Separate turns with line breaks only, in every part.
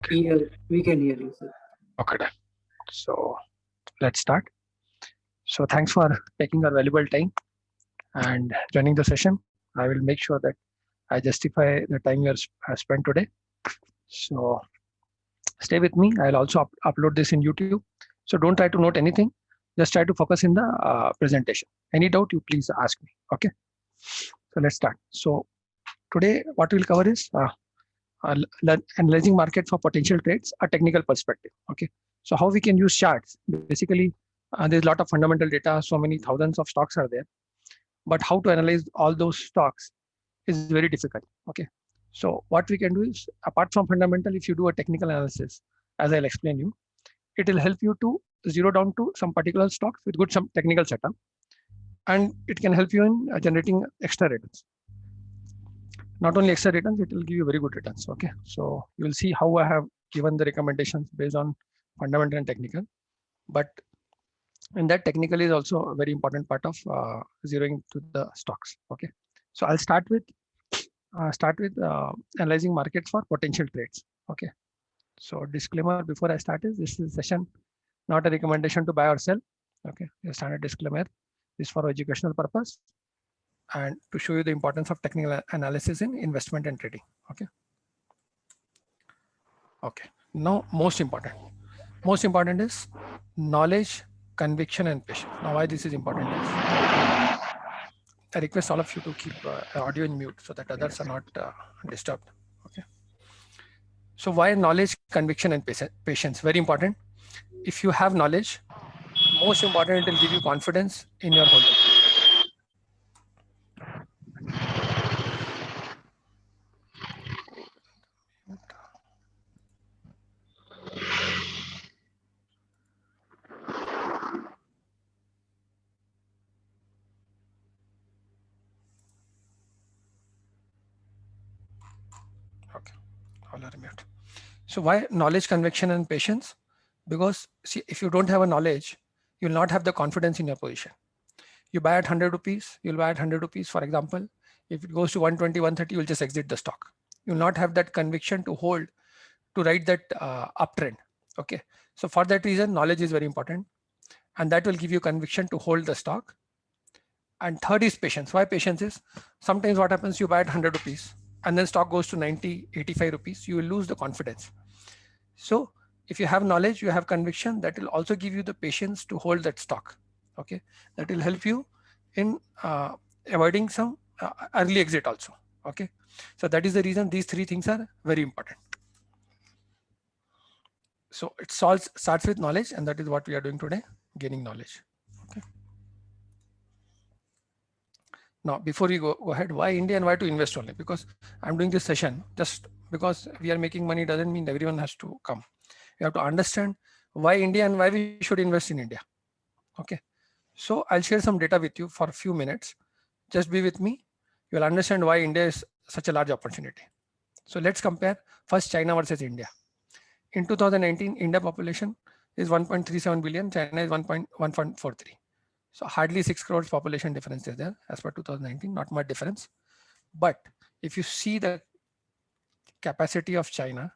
We can hear you, sir.
Okay, done. So let's start. So thanks for taking our valuable time and joining the session. I will make sure that I justify the time you have spent today. So stay with me. I'll also upload this in YouTube. So don't try to note anything. Just try to focus in the presentation. Any doubt, you please ask me. Okay. So let's start. So today, what we'll cover is analyzing market for potential trades, a technical perspective. Okay. So how we can use charts? Basically, there's a lot of fundamental data. So many thousands of stocks are there, but how to analyze all those stocks is very difficult. Okay. So what we can do is, apart from fundamental, if you do a technical analysis, as I'll explain you, it will help you to zero down to some particular stocks with good some technical setup, and it can help you in generating extra returns. Not only extra returns, it will give you very good returns. Okay, so you will see how I have given the recommendations based on fundamental and technical, but and that technical is also a very important part of zeroing to the stocks. Okay, so I'll start with analyzing markets for potential trades. Okay, so disclaimer before I start is, this is a session not a recommendation to buy or sell. Okay, a standard disclaimer is for educational purpose and to show you the importance of technical analysis in investment and trading. Okay. Okay. Now, most important is knowledge, conviction, and patience. Now, why this is important is, I request all of you to keep audio in mute so that others are not disturbed. Okay. So why knowledge, conviction, and patience? Very important. If you have knowledge, most important, it will give you confidence in your holding. Okay, all are mute. So why knowledge, conviction, and patience? Because see, if you don't have a knowledge, you'll not have the confidence in your position. You buy at 100 rupees, you'll buy at 100 rupees, for example. If it goes to 120, 130, you'll just exit the stock. You'll not have that conviction to hold, to ride that uptrend. Okay. So for that reason, knowledge is very important. And that will give you conviction to hold the stock. And third is patience. Why patience is, sometimes what happens, you buy at 100 rupees and then stock goes to 90, 85 rupees, you will lose the confidence. So if you have knowledge, you have conviction, that will also give you the patience to hold that stock. Okay, that will help you in avoiding some early exit also. Okay, so that is the reason these three things are very important. So it starts with knowledge, and that is what we are doing today, gaining knowledge. Okay. Now, before we go ahead, why India and why to invest only? Because I'm doing this session just because we are making money doesn't mean everyone has to come. You have to understand why India and why we should invest in India. Okay. So I'll share some data with you for a few minutes. Just be with me. You'll understand why India is such a large opportunity. So let's compare first China versus India. In 2019, India population is 1.37 billion, China is 1.43. So hardly 6 crores population difference is there as per 2019, not much difference. But if you see the capacity of China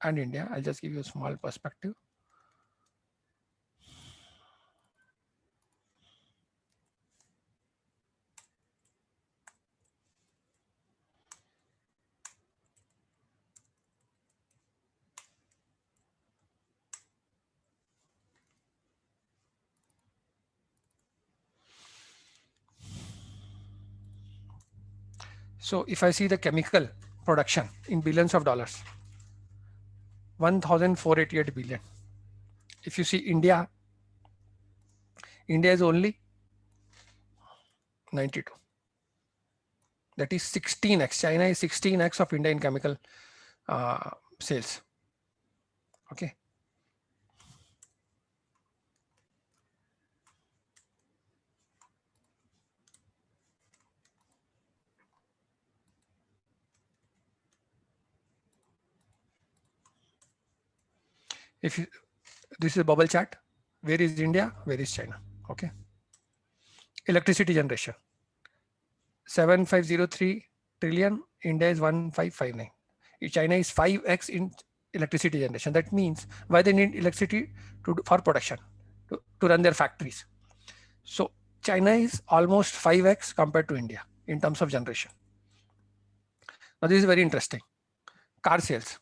and India, I'll just give you a small perspective. So if I see the chemical production in billions of dollars, 1,488 billion. If you see India, India is only 92. That is 16x. China is 16x of India in chemical sales. Okay. If you, this is a bubble chart. Where is India? Where is China? Okay. Electricity generation, 7503 trillion. India is 1559. China is 5x in electricity generation. That means why they need electricity for production, to run their factories. So China is almost 5x compared to India in terms of generation. Now this is very interesting. Car sales.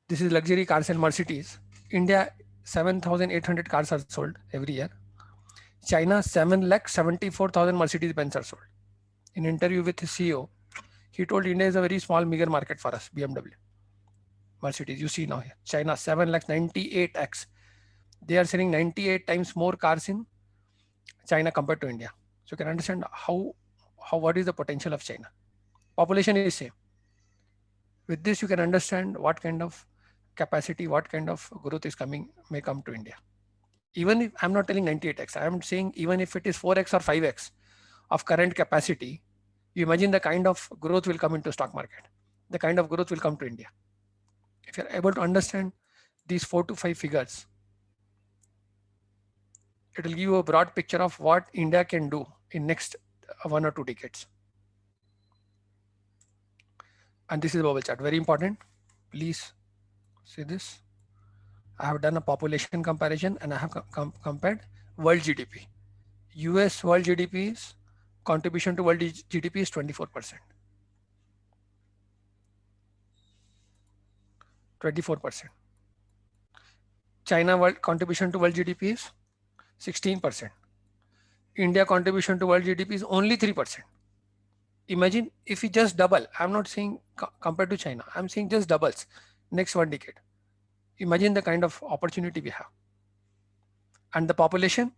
This is luxury car sale Mercedes. India 7,800 cars are sold every year. China 7,74,000 Mercedes Benz are sold. In interview with his CEO, he told India is a very small meager market for us. BMW, Mercedes, you see now here. China 7,98x. They are selling 98 times more cars in China compared to India. So you can understand what is the potential of China. Population is same. With this, you can understand what kind of capacity, what kind of growth is may come to India. Even if I'm not telling 98x, I'm saying even if it is 4x or 5x of current capacity, you imagine the kind of growth will come into stock market, the kind of growth will come to India. If you're able to understand these 4 to 5 figures, it will give you a broad picture of what India can do in next 1 or 2 decades. And this is a bubble chart, very important. Please see this. I have done a population comparison and I have compared world GDP. US world GDP's contribution to world GDP is 24%. 24%. China world contribution to world GDP is 16%. India contribution to world GDP is only 3%. Imagine if we just double. I'm not saying compared to China. I'm saying just doubles next 1 decade. Imagine the kind of opportunity we have. And the population,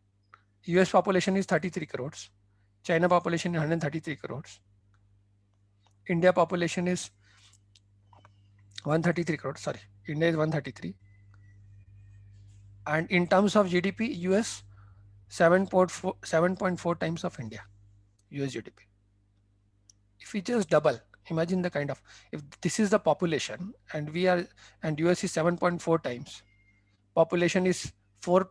US population is 33 crores. China population is 133 crores. India population is 133 crores. Sorry, India is 133. And in terms of GDP, US 7.4 times of India, US GDP. If we just double, imagine the kind of, if this is the population and US is 7.4 times, population is 4,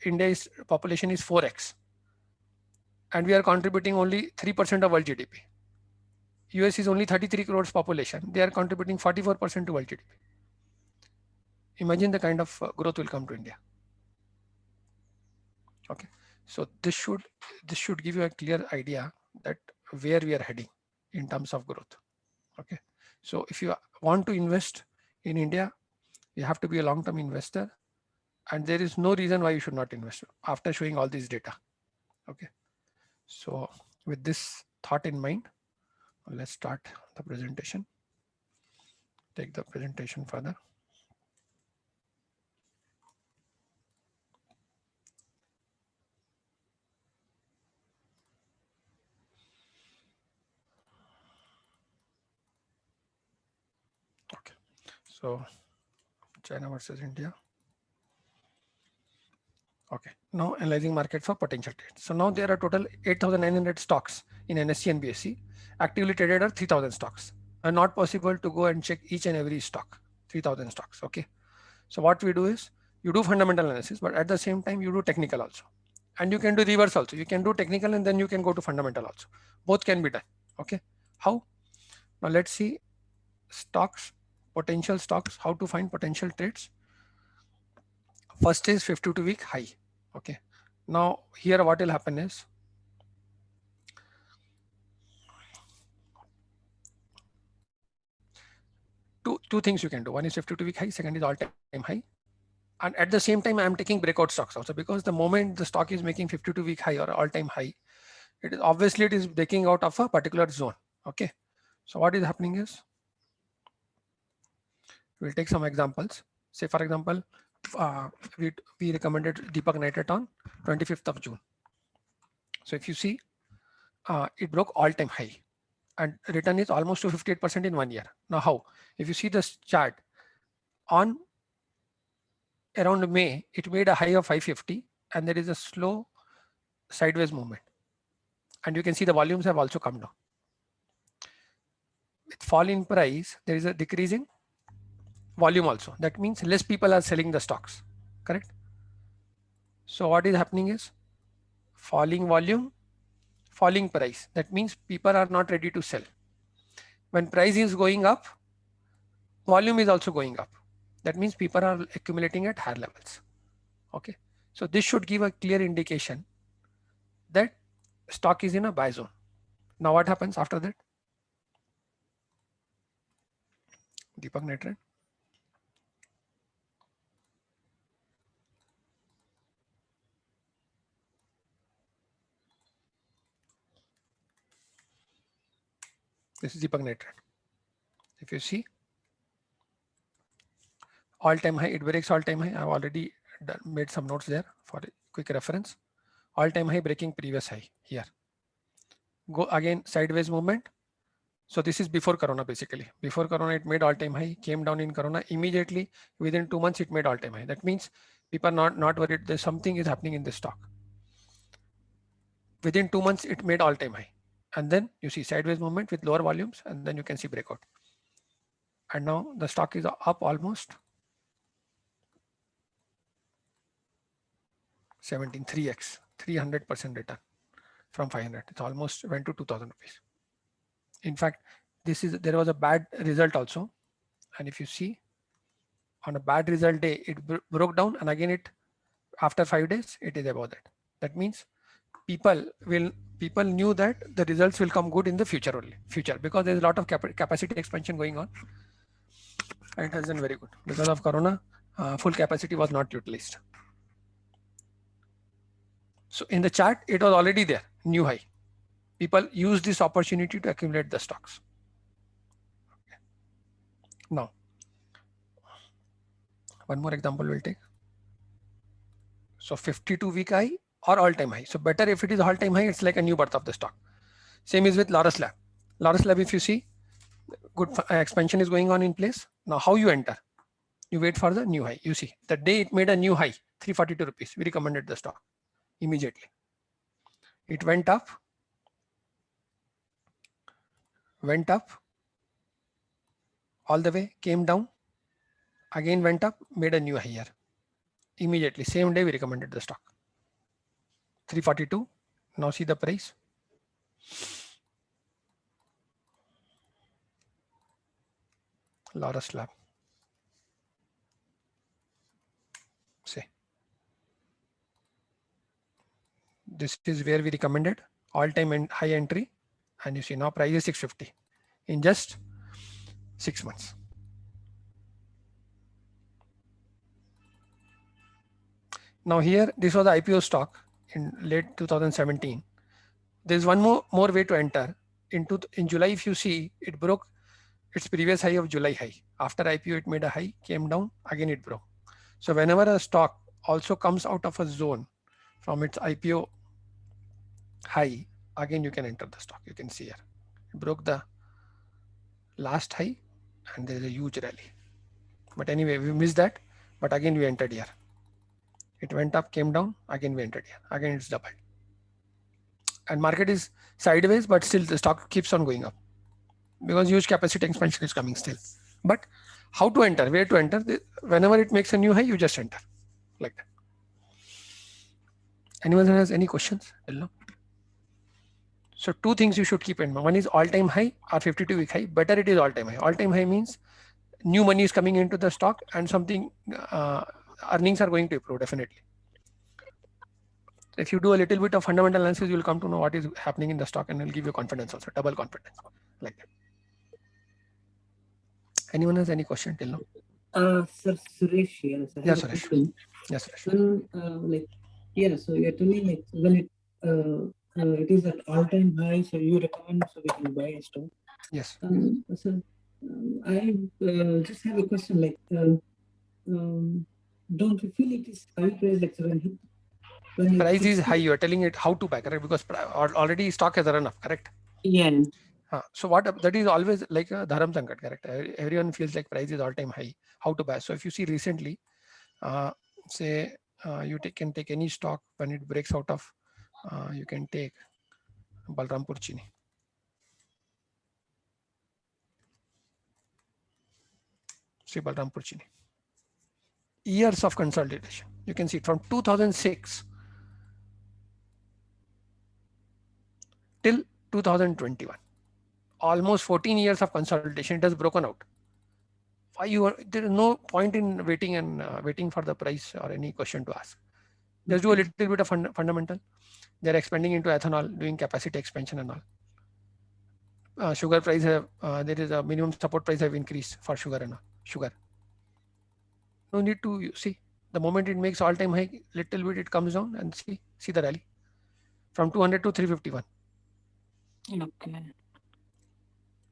India's population is 4x. And we are contributing only 3% of world GDP. US is only 33 crores population. They are contributing 44% to world GDP. Imagine the kind of growth will come to India. Okay, so this should give you a clear idea that where we are heading in terms of growth. Okay, so if you want to invest in India, you have to be a long-term investor, and there is no reason why you should not invest after showing all this data. Okay, so with this thought in mind, let's start the presentation. Take the presentation further. Okay, so China versus India. Okay, now analyzing market for potential trades. So now there are total 8,900 stocks in NSE and BSE. Actively traded are 3,000 stocks. And not possible to go and check each and every stock, 3,000 stocks. Okay, so what we do is you do fundamental analysis, but at the same time you do technical also, and you can do reverse also. You can do technical and then you can go to fundamental also. Both can be done. Okay, how? Now let's see stocks, potential stocks, how to find potential trades. First is 52-week high. Okay, now here what will happen is two things you can do. One is 52-week high, second is all-time high. And at the same time, I'm taking breakout stocks also, because the moment the stock is making 52-week high or all-time high, it is obviously breaking out of a particular zone. Okay, so what is happening is we'll take some examples. Say for example, we recommended Deepak Nitrite on 25th of June. So if you see, it broke all-time high and return is almost to 58% in 1 year. Now how? If you see this chart, on around May, it made a high of 550 and there is a slow sideways movement. And you can see the volumes have also come down. With fall in price, there is a decrease in volume also. That means less people are selling the stocks, correct? So what is happening is falling volume, falling price. That means people are not ready to sell. When price is going up, volume is also going up. That means people are accumulating at higher levels. Okay, so this should give a clear indication that stock is in a buy zone. Now what happens after that? Deepak Netran. This is Deepak Netran. If you see all-time high, it breaks all-time high. I've already made some notes there for quick reference. All-time high breaking previous high here. Go again sideways movement. So this is before Corona basically. Before Corona, it made all-time high, came down in Corona. Immediately within 2 months, it made all-time high. That means people are not worried. There's something is happening in this stock. Within 2 months, it made all-time high. And then you see sideways movement with lower volumes, and then you can see breakout. And now the stock is up almost 3x, 300% return from 500. It's almost went to 2,000 rupees. In fact, there was a bad result also. And if you see on a bad result day, it broke down, and again after 5 days, it is above that. That means people knew that the results will come good in the future only, because there's a lot of capacity expansion going on, and it has done very good. Because of Corona, full capacity was not utilized. So in the chart, it was already there, new high. People use this opportunity to accumulate the stocks. Okay. Now, one more example we'll take. So 52-week high or all-time high. So better if it is all-time high, it's like a new birth of the stock. Same is with Laurus Lab. Laurus Lab, if you see, good expansion is going on in place. Now, how you enter? You wait for the new high. You see, the day it made a new high, 342 rupees, we recommended the stock immediately. It went up, all the way, came down, again went up, made a new high here. Immediately, same day we recommended the stock. 342. Now see the price. Laurus Lab. See, this is where we recommended all-time high entry, and you see now price is 650 in just 6 months. Now here, this was the IPO stock in late 2017. There's one more way to enter. In July, if you see, it broke its previous high of July high. After IPO, it made a high, came down, again it broke. So whenever a stock also comes out of a zone from its IPO high, again you can enter the stock. You can see here, it broke the last high, and there is a huge rally. But anyway, we missed that. But again, we entered here. It went up, came down, again we entered here. Again, it's doubled. And market is sideways, but still the stock keeps on going up because huge capacity expansion is coming still. But how to enter, where to enter? Whenever it makes a new high, you just enter like that. Anyone has any questions? Hello. So 2 things you should keep in mind. One is all-time high or 52-week high. Better it is all-time high. All-time high means new money is coming into the stock and something earnings are going to improve definitely. If you do a little bit of fundamental analysis, you will come to know what is happening in the stock, and it will give you confidence also, double confidence like that. Anyone has any question till now?
Sir Suresh here. So
Yes, Suresh. Yes,
Suresh. So you're telling like when it is at all-time high, so you recommend so we can buy a stock.
Yes.
So I just have a question. Like, don't you feel it is high price? Like when
price is high, you are telling it how to buy, correct? Because already stock has run up, correct?
Yeah.
So that is always like a dharam sankat, correct? Everyone feels like price is all-time high. How to buy? So if you see recently, say you can take any stock when it breaks out of, you can take Balrampur Chini. See Balrampur Chini. Years of consolidation. You can see it from 2006 till 2021. Almost 14 years of consolidation. It has broken out. why you are, there is no point in waiting and waiting for the price or any question to ask. Just do a little bit of fundamental. They're expanding into ethanol, doing capacity expansion and all. Sugar price have, there is a minimum support price have increased for sugar and all. Sugar. No need to see. The moment it makes all-time high, little bit it comes down and see the rally from 200 to 351.
Okay.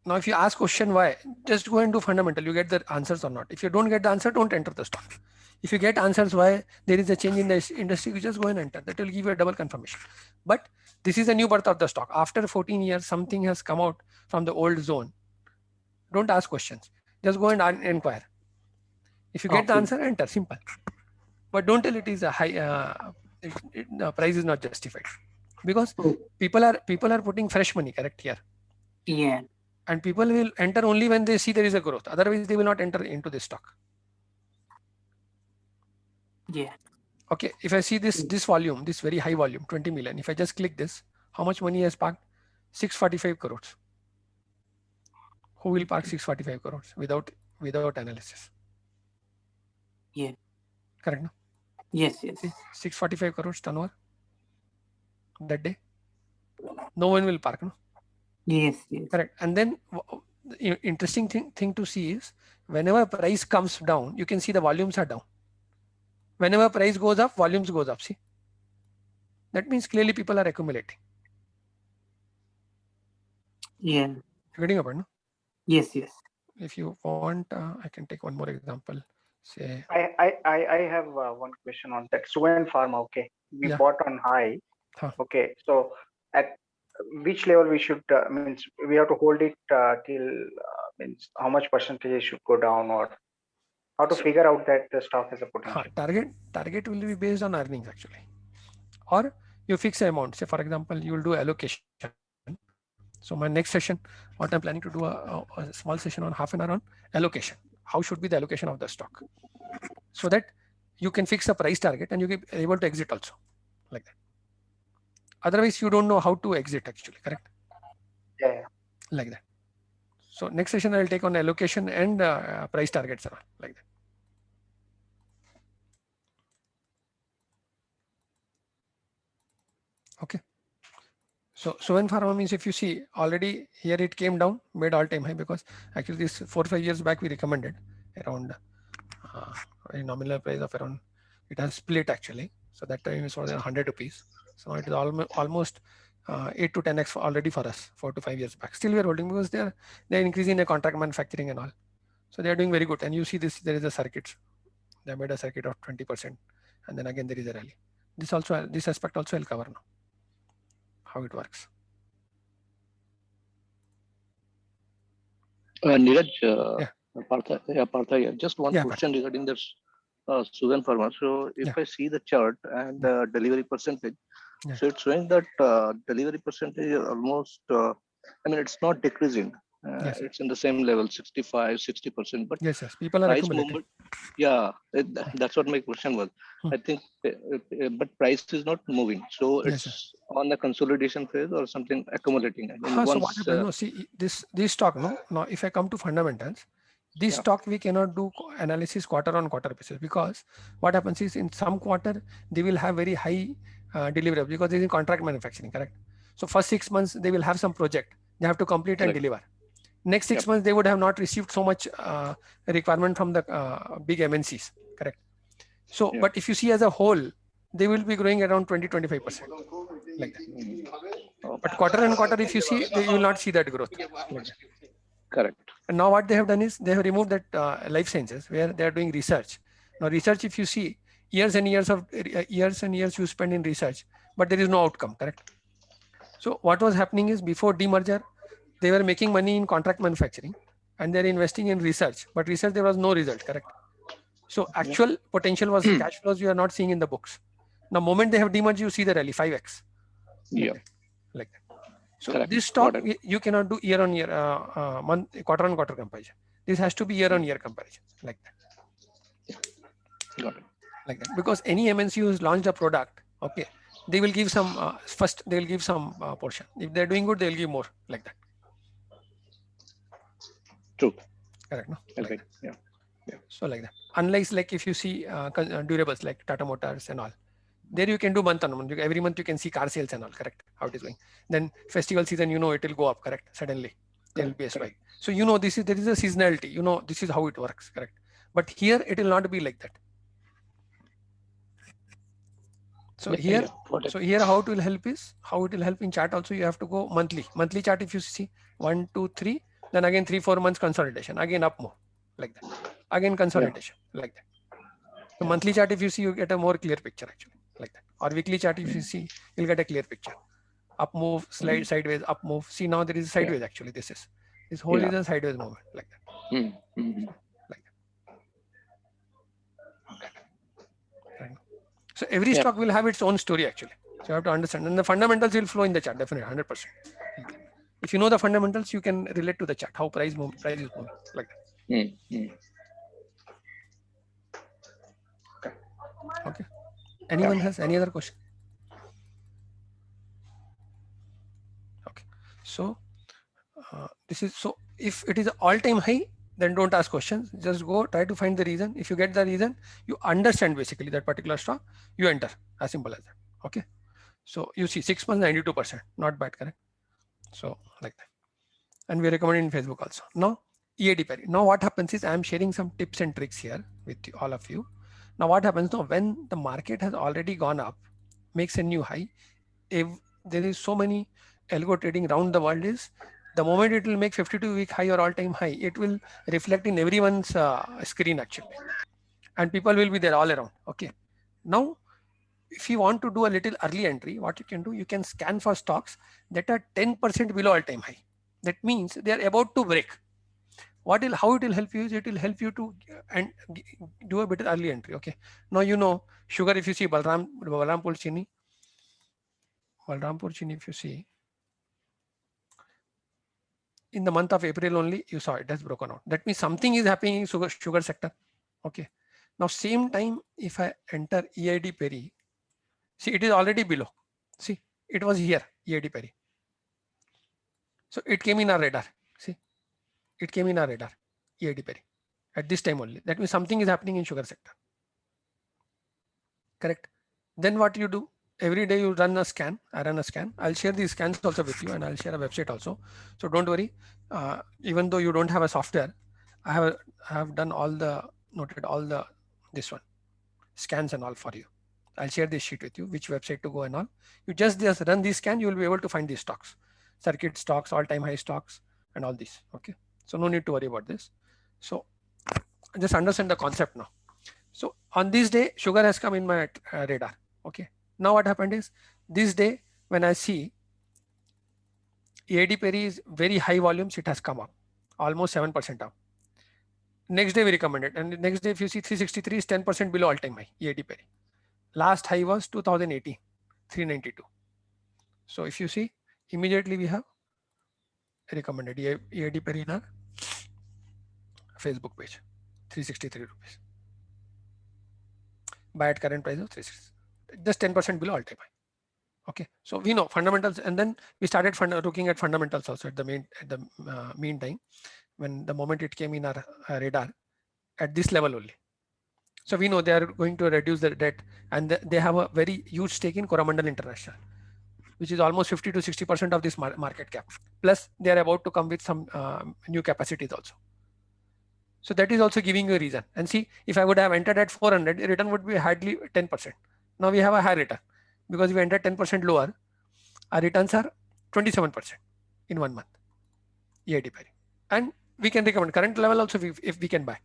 Now, if you ask question why, just go and do fundamental. You get the answers or not. If you don't get the answer, don't enter the stock. If you get answers why there is a change in the industry, you just go and enter. That will give you a double confirmation. But this is a new birth of the stock. After 14 years, something has come out from the old zone. Don't ask questions. Just go and inquire. If you get the answer, enter. Simple. But don't tell it is a high. The price is not justified because people are putting fresh money, correct, here.
Yeah.
And people will enter only when they see there is a growth. Otherwise, they will not enter into this stock.
Yeah.
Okay. If I see this volume, this very high volume, 20 million. If I just click this, how much money has parked? 645 crores. Who will park 645 crores without analysis?
Yeah.
Correct, no?
Yes.
See, 645 crores turnover that day. No one will park, no?
Yes.
Correct. And then interesting thing to see is whenever price comes down, you can see the volumes are down. Whenever price goes up, volumes goes up. See, that means clearly people are accumulating.
Yeah.
You're getting about, no?
Yes.
If you want, I can take one more example. Say,
I have one question on that. Suven Pharma, okay, we bought on high. Okay, so at which level we should means we have to hold it till means how much percentage should go down, or how to figure out that the stock has a potential.
Target will be based on earnings actually, or you fix an amount. Say for example, you will do allocation. So my next session, what I'm planning to do a small session on half an hour on allocation. How should be the allocation of the stock, so that you can fix a price target and you can be able to exit also like that. Otherwise, you don't know how to exit actually, correct?
Yeah.
Like that. So next session I'll take on allocation and price targets like that. Okay. So Suven Pharma means if you see already here it came down, made all-time high, because actually this 4 or 5 years back we recommended around a nominal price of around, it has split actually. So that time is more than 100 rupees. So it is almost 8 to 10x already for us 4 to 5 years back. Still we are holding because they're increasing the contract manufacturing and all. So they are doing very good. And you see this, there is a circuit. They made a circuit of 20%, and then again there is a rally. This aspect also I'll cover now, how it works.
Neeraj, Partha, just one question regarding this Suven Pharma. So if I see the chart and the delivery percentage, so it's showing that delivery percentage is almost, I mean, it's not decreasing. It's in the same level, 65, 60%. But
yes, people are accumulating.
That's what my question was. I think, but price is not moving. So it's on the consolidation phase or something accumulating. I mean,
so what happens? No, see this stock. No, now if I come to fundamentals, this stock we cannot do analysis quarter on quarter basis, because what happens is in some quarter they will have very high delivery because they is in contract manufacturing, correct? So first 6 months they will have some project they have to complete and deliver. Next 6 months they would have not received so much requirement from the big MNCs, correct? So but if you see as a whole, they will be growing around 20-25% like that. But quarter on quarter, if you see, you will not see that growth like that.
Correct.
And now what they have done is they have removed that life sciences where they are doing research. Now research, if you see, years and years you spend in research, but there is no outcome, correct? So what was happening is before demerger, they were making money in contract manufacturing and they're investing in research, but research there was no result, correct? So actual potential was cash flows you are not seeing in the books. Now moment they have demerged, you see the rally 5x. Like that. So this stock you cannot do year on year, quarter on quarter comparison. This has to be year on year comparison like that.
Got it.
Like that, because any MNC who has launched a product, okay, they will give some first they will give some portion. If they're doing good, they will give more like that.
True.
Correct, no?
Okay. Yeah.
So like that. Unlike like if you see durables like Tata Motors and all, there you can do month on month. Every month you can see car sales and all, correct? How it is going. Then festival season, it will go up, correct? Suddenly there will be a spike. So there is a seasonality. This is how it works, correct? But here it will not be like that. So here how it will help is, how it will help in chart also, you have to go monthly. Monthly chart, if you see 1, 2, 3, then again 3, 4 months consolidation, again up move, like that. Again consolidation, like that. So monthly chart, if you see, you get a more clear picture actually, like that. Or weekly chart, if you see, you'll get a clear picture. Up move, slide sideways, up move. See, now there is a sideways actually. This whole is a sideways movement, like that. Like that. Right. So every stock will have its own story actually. So you have to understand, and the fundamentals will flow in the chart, definitely 100%. If you know the fundamentals, you can relate to the chart, how price is moving, like that. Okay. Anyone has any other question? Okay. So this is, so if it is an all-time high, then don't ask questions. Just go try to find the reason. If you get the reason, you understand basically that particular stock, you enter. As simple as that. Okay. So you see 6 months, 92%, not bad, correct? So like that. And we recommend in Facebook also. Now EAD Perry. Now what happens is, I am sharing some tips and tricks here with all of you. Now what happens now, when the market has already gone up, makes a new high, if there is so many algo trading around the world, is the moment it will make 52-week high or all-time high, it will reflect in everyone's screen actually, and people will be there all around. Okay. Now if you want to do a little early entry, what you can do, you can scan for stocks that are 10% below all-time high. That means they are about to break. How it will help you is, it will help you to do a bit of early entry. Okay. Now sugar, if you see Balrampur Chini, if you see in the month of April only, you saw it has broken out. That means something is happening in sugar sector. Okay. Now same time, if I enter EID Perry, see it is already below. See, it was here, EID Perry. So it came in our radar. See, it came in our radar, EID Perry, at this time only. That means something is happening in sugar sector. Correct. Then what you do? Every day you run a scan. I run a scan. I'll share these scans also with you, and I'll share a website also. So don't worry. Even though you don't have a software, I have done noted all the scans and all for you. I'll share this sheet with you, which website to go and all. You just run this scan, you will be able to find these stocks, circuit stocks, all-time high stocks, and all these. Okay. So no need to worry about this. So just understand the concept now. So on this day, sugar has come in my radar. Okay. Now what happened is, this day when I see EID Perry is very high volumes, it has come up almost 7% up. Next day we recommended, and the next day if you see 363 is 10% below all-time high, EID Perry. Last high was 2018, 392. So if you see, immediately we have recommended EID Perry in our Facebook page, 363 rupees. Buy at current price of 360, just 10% below all-time high. Okay, so we know fundamentals, and then we started looking at fundamentals also at the meantime, when the moment it came in our radar at this level only. So we know they are going to reduce their debt, and they have a very huge stake in Coromandel International, which is almost 50 to 60% of this market cap. Plus they are about to come with some new capacities also. So that is also giving you a reason. And see, if I would have entered at 400, the return would be hardly 10%. Now we have a high return because we entered 10% lower. Our returns are 27% in 1 month, EID Perry. And we can recommend current level also if we can buy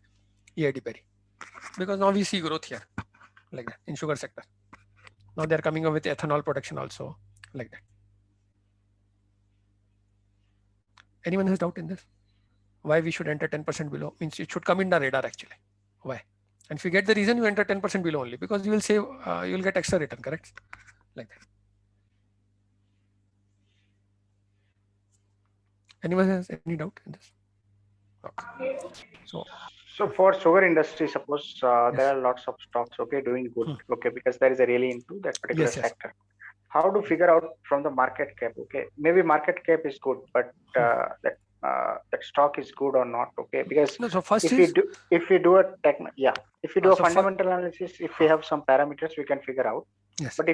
EID Perry, because now we see growth here like that in sugar sector. Now they're coming up with ethanol production also like that. Anyone has doubt in this? Why we should enter 10% below? Means it should come in the radar actually. Why? And if you get the reason, you enter 10% below only, because you will save, you will get extra return, correct? Like that. Anyone has any doubt in this? Okay.
So for sugar industry, suppose there are lots of stocks, okay, doing good, okay, because there is a really into that particular sector. How to figure out from the market cap? Okay, maybe market cap is good, but that that stock is good or not. Okay, because
No, so first
if
is
we do a if we do a
so
fundamental analysis, if we have some parameters, we can figure out.
yes.
But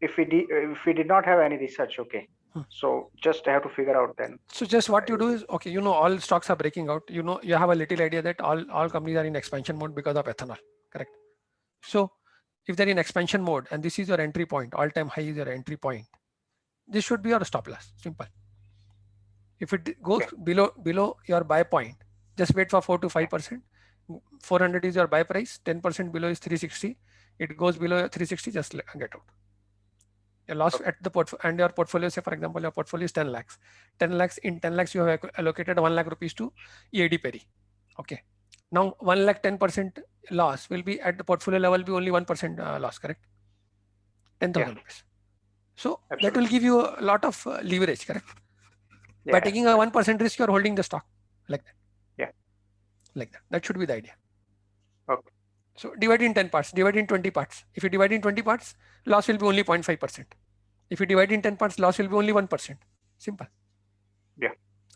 if we did not have any research, okay, so just have to figure out then.
So just what you do is, okay, you know, all stocks are breaking out. You know, you have a little idea that all companies are in expansion mode because of ethanol, correct? So if they're in expansion mode and this is your entry point, all-time high is your entry point, this should be your stop loss. Simple. If it goes below your buy point, just wait for 4 to 5%. 400 is your buy price. 10% below is 360. It goes below 360, just get out. Your loss at the portfolio, and your portfolio, say for example, your portfolio is 10 lakhs. 10 lakhs, in 10 lakhs, you have allocated 1 lakh rupees to EAD Peri. Okay. Now 1 lakh 10% loss will be at the portfolio level, be only 1% loss, correct? 10,000 rupees. So that will give you a lot of leverage, correct? By taking a 1% risk, you're holding the stock like that.
Yeah.
Like that. That should be the idea.
Okay.
So divide in 10 parts, divide in 20 parts. If you divide in 20 parts, loss will be only 0.5%. If you divide in 10 parts, loss will be only 1%. Simple.
Yeah.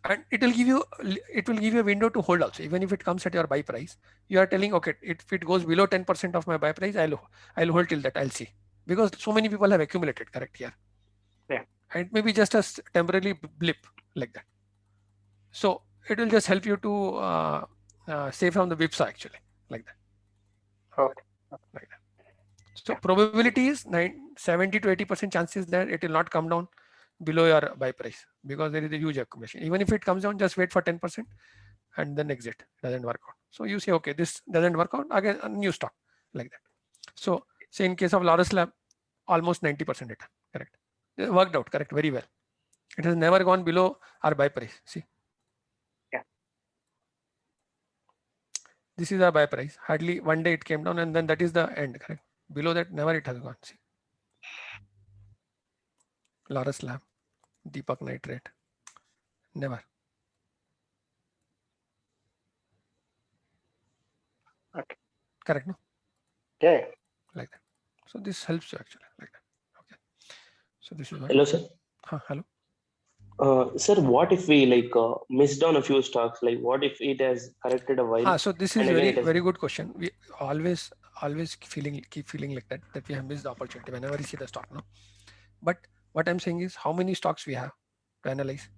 And it will give you a window to hold also. Even if it comes at your buy price, you are telling, okay, if it goes below 10% of my buy price, I'll hold till that, I'll see. Because so many people have accumulated, correct, here.
Yeah.
And it may be just a temporary blip like that. So it will just help you to save from the whipsaw actually, like that.
Okay.
Like that. So probability is 70 to 80% chances that it will not come down below your buy price because there is a huge accumulation. Even if it comes down, just wait for 10% and then exit. Doesn't work out. So you say, okay, this doesn't work out, again a new stock, like that. So say in case of Laurus Lab, almost 90% return, correct? It worked out, correct, very well. It has never gone below our buy price. See.
Yeah.
This is our buy price. Hardly one day it came down, and then that is the end, correct? Below that, never it has gone. See. Laurus Lab, Deepak Nitrate, never.
Okay.
Correct, no?
Yeah.
Like that. So this helps you actually, like that. Okay. So this is what.
Hello, sir.
Hello.
Sir, what if we missed on a few stocks? Like, what if it has corrected a while?
So this is very good question. We always keep feeling like that we have missed the opportunity whenever we see the stock, no? But what I'm saying is, how many stocks we have to analyze?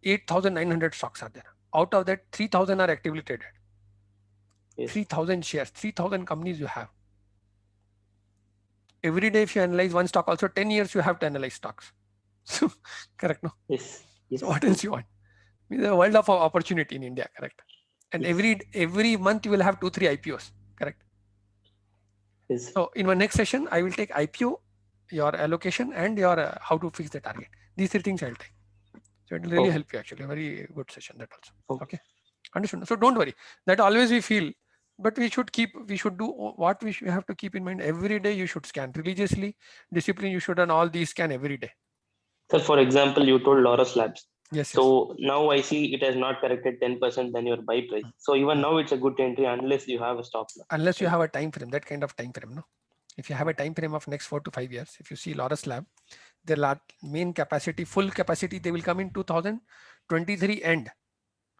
8,900 stocks are there. Out of that, 3,000 are actively traded. Yes. 3,000 shares, 3,000 companies you have. Every day, if you analyze one stock, also 10 years you have to analyze stocks. So, correct, no?
Yes. Yes.
So what else you want? I mean, the world of opportunity in India, correct? And yes, every month you will have 2-3 IPOs, correct?
Yes.
So in my next session, I will take IPO, your allocation, and your how to fix the target. These 3 things I'll take. So it will really help you actually. A very good session that also. Okay. Understood. So don't worry. That always we feel, but we should do what we have to keep in mind. Every day you should scan religiously, discipline. You should run all these scan every day.
So for example, you told Laurus Labs.
Yes.
So now I see it has not corrected 10% than your buy price. So even now it's a good entry unless you have a stop loss.
Unless you have a time frame, that kind of time frame, no? If you have a time frame of next 4 to 5 years, if you see Laurus Lab, their main capacity, full capacity, they will come in 2023 end,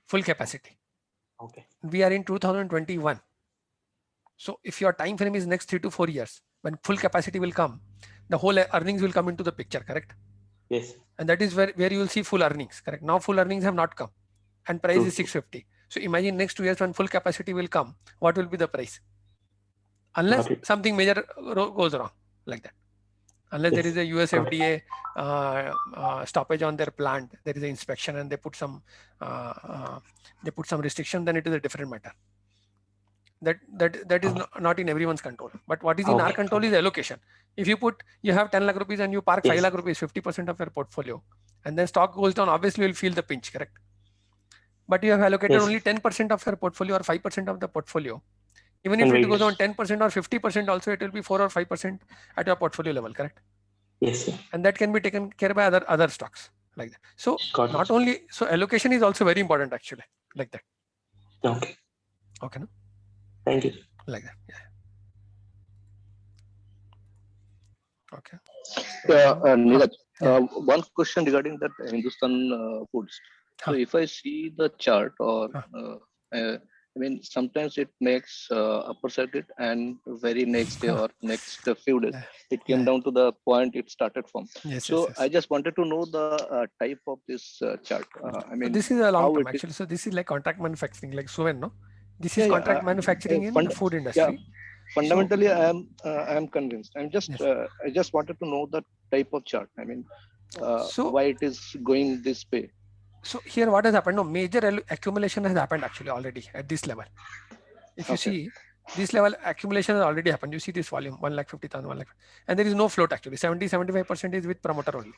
full capacity.
Okay.
We are in 2021. So if your time frame is next 3 to 4 years, when full capacity will come, the whole earnings will come into the picture, correct?
Yes.
And that is where you will see full earnings, correct? Now full earnings have not come and price is 650. So imagine next 2 years when full capacity will come, what will be the price? Unless something major goes wrong like that. Unless there is a US FDA stoppage on their plant, there is an inspection and they put some restriction, then it is a different matter. That is not in everyone's control. But what is in our control is allocation. If you have 10 lakh rupees and you park 5 lakh rupees, 50% of your portfolio, and then stock goes down, obviously you'll feel the pinch, correct? But you have allocated only 10% of your portfolio or 5% of the portfolio. Even if it goes on 10% or 50% also, it will be 4 or 5% at your portfolio level, correct?
Yes, sir.
And that can be taken care by other stocks like that. So not only, so allocation is also very important actually, like that.
Okay.
Okay, no?
Thank you.
Like that, yeah. Okay.
Yeah, Neeraj, one question regarding that Hindustan Foods. So if I see the chart or I mean, sometimes it makes upper circuit and very next day or next few days, it came down to the point it started from. So I just wanted to know the type of this chart. I mean,
this is a long term actually. So this is like contract manufacturing, like Suven, no? This is contract manufacturing in the food industry.
Yeah. Fundamentally, I am convinced. I just wanted to know the type of chart. I mean, why it is going this way.
So here what has happened? No, major accumulation has happened actually already at this level. If you see this level accumulation has already happened. You see this volume 1,50,000, 1 lakh, and there is no float actually. 70-75% is with promoter only.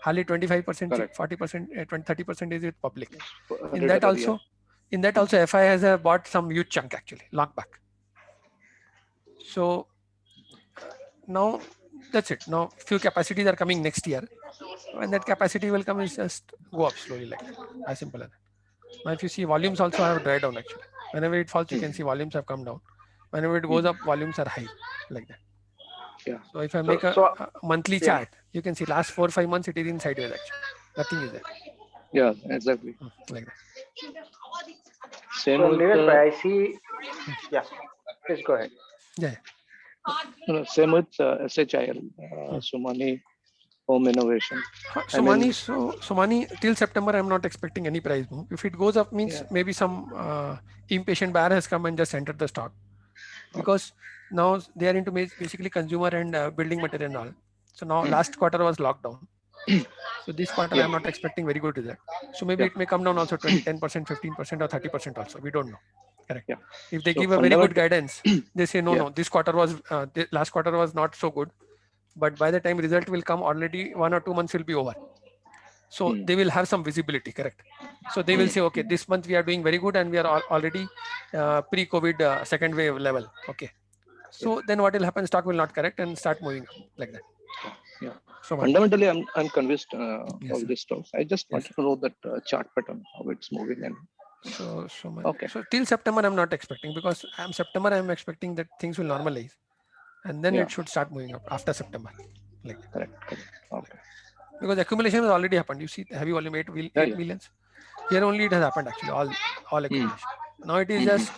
Hardly 25%, 40%, 30% is with public. In that also, FI has bought some huge chunk actually, lock back. So now that's it. Now few capacities are coming next year. When that capacity will come, is just go up slowly like that. As simple as that. Now if you see volumes also have dried down actually. Whenever it falls, you can see volumes have come down. Whenever it goes up, volumes are high like that.
Yeah.
So if I make a monthly chart, you can see last 4 or 5 months it is in sideways actually. Nothing is there.
Yeah, exactly.
Like that.
Same so with I see. Yeah. Please go ahead.
Yeah.
Same with SHIL, Somani Home Innovation.
Somani till September, I'm not expecting any price move. If it goes up, means maybe some impatient buyer has come and just entered the stock, because now they are into basically consumer and building material and all. So now last quarter was locked down. So this quarter I'm not expecting very good result. So maybe it may come down also 10%, 15% or 30% also. We don't know. Correct. Yeah. If they give a very good guidance, they say no, this quarter was last quarter was not so good, but by the time result will come, already 1 or 2 months will be over. So they will have some visibility. Correct. So they will say, okay, this month we are doing very good and we are already pre-COVID second wave level. Okay. So then what will happen? Stock will not correct and start moving up like that.
Yeah. So fundamentally, I'm convinced of this stuff. I just wanted to know that chart pattern, how it's moving. And
so till September, I'm not expecting, because September I'm expecting that things will normalize, and then it should start moving up after September. Like that.
Correct. Okay.
Because accumulation has already happened. You see, heavy volume 8 millions. Here only it has happened actually. All accumulation. Now it is just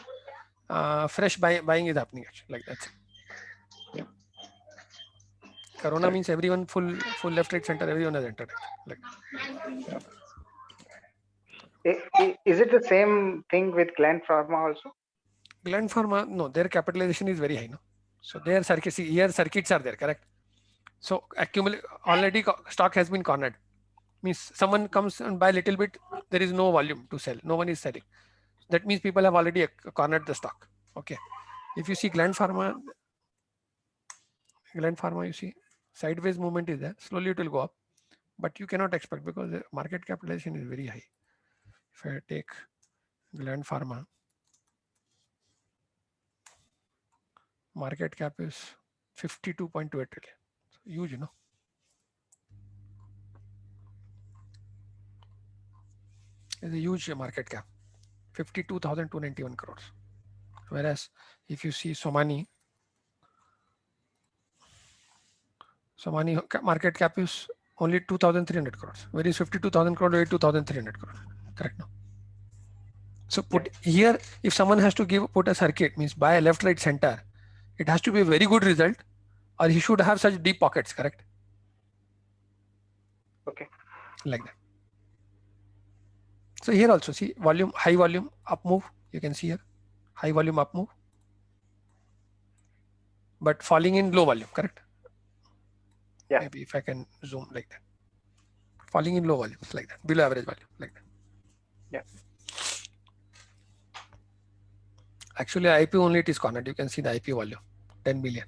fresh buying is happening actually. Like that.
Yeah.
Corona means everyone full left, right, center. Everyone has entered. Like.
Is it the same thing with Gland Pharma also?
Gland Pharma, no, their capitalization is very high. No, so their circuits are there. Correct. So already stock has been cornered. Means someone comes and buy a little bit, there is no volume to sell. No one is selling. That means people have already cornered the stock. Okay. If you see Gland Pharma, you see sideways movement is there. Slowly it will go up, but you cannot expect, because the market capitalization is very high. If I take Gland Pharma, market cap is 52.28 trillion. So huge, you know. It's a huge market cap, 52,291 crores. Whereas if you see Somani market cap is only 2,300 crores. Where is 52,000 crores or 2,300 crores? Correct now. So here, if someone has to put a circuit, means buy a left, right, center, it has to be a very good result, or he should have such deep pockets. Correct.
Okay.
Like that. So here also see volume, high volume up move. You can see here high volume up move, but falling in low volume. Correct.
Yeah.
Maybe if I can zoom like that, falling in low volumes like that, below average volume like that.
Yeah.
Actually, IPO only it is cornered. You can see the IPO volume, 10 million.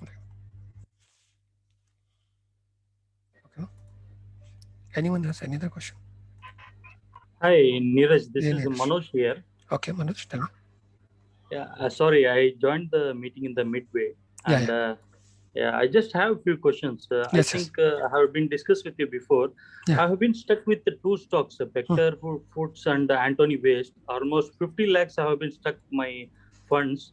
Okay. Anyone has any other question?
Hi, Neeraj. This is Manoj here.
Okay, Manoj, tell me.
Yeah, sorry, I joined the meeting in the midway, and I just have a few questions. I think I have been discussed with you before. I have been stuck with the two stocks, Bector Foods and Antony Waste. Almost 50 lakhs I have been stuck my funds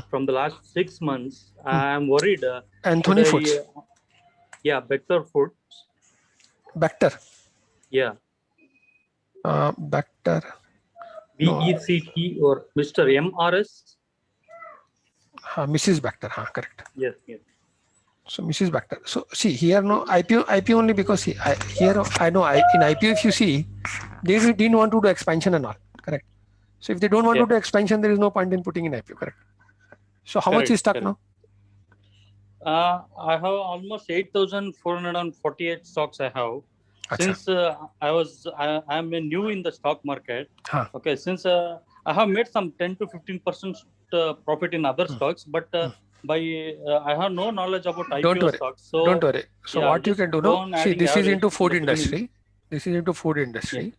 from the last 6 months. I am worried.
Antony Foods.
Yeah, Bector Foods.
Bacter.
Yeah.
Bacter.
BECT or Mr. MRS?
Mrs. Bacter, correct.
Yes, yes.
So Mrs. Bacter. So see here, no IPO only because see, here I know in IPO if you see, they didn't want to do expansion and all, correct. So if they don't want to do expansion, there is no point in putting in IPO, correct. So how much is stuck now?
I have almost 8,448 stocks I have. Since I am new in the stock market, okay, since I have made some 10 to 15% profit in other stocks, but I have no knowledge about IPO stocks. So
don't worry. So what you can do now, see, this is into food industry. This is into food industry. Yeah.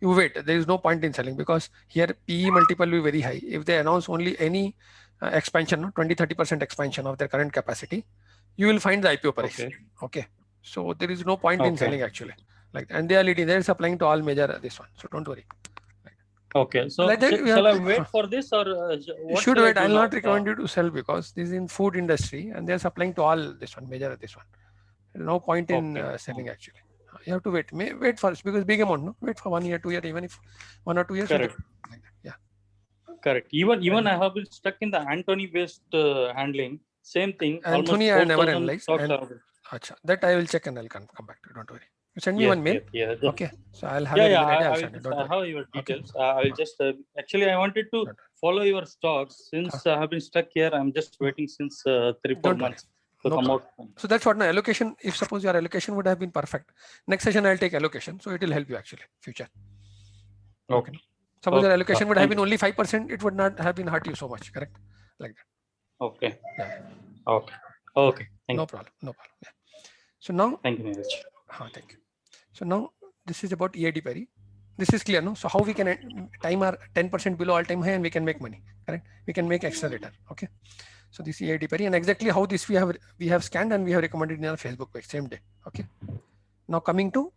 You wait, there is no point in selling because here PE multiple will be very high. If they announce only any expansion, 20-30% expansion of their current capacity, you will find the IPO price. Okay. So there is no point in selling actually. And they are leading, they are supplying to all major this one. So don't worry.
Okay. So shall I wait for this or
you should wait. I'll not recommend you to sell because this is in food industry and they are supplying to all this one, major this one. There's no point in selling actually. You have to wait. Wait first because big amount, no? Wait for 1 year, 2 years, even if 1 or 2 years.
Correct.
Yeah.
Correct. Even I have been stuck in the Anthony based handling. Same thing.
Anthony I never analyzed. That I will check and I'll come back to you. Don't worry. You send me one mail. Okay. So I'll have
I have your details. I will just actually I wanted to follow your stocks since I have been stuck here. I'm just waiting since 3-4 months.
So that's what my allocation, if suppose your allocation would have been perfect. Next session I'll take allocation. So it will help you actually future.
Okay.
Suppose your allocation would have been only 5%, it would not have been hurt you so much, correct? Like that.
Okay.
Yeah.
Okay.
No problem. Yeah. So now.
Thank you, Neeraj.
Thank you. So now this is about EID Peri. This is clear, no? So how we can time our 10% below all time high and we can make money, correct? We can make extra return. Okay. So this EID Peri and exactly how this we have scanned and we have recommended in our Facebook page same day. Okay. Now coming to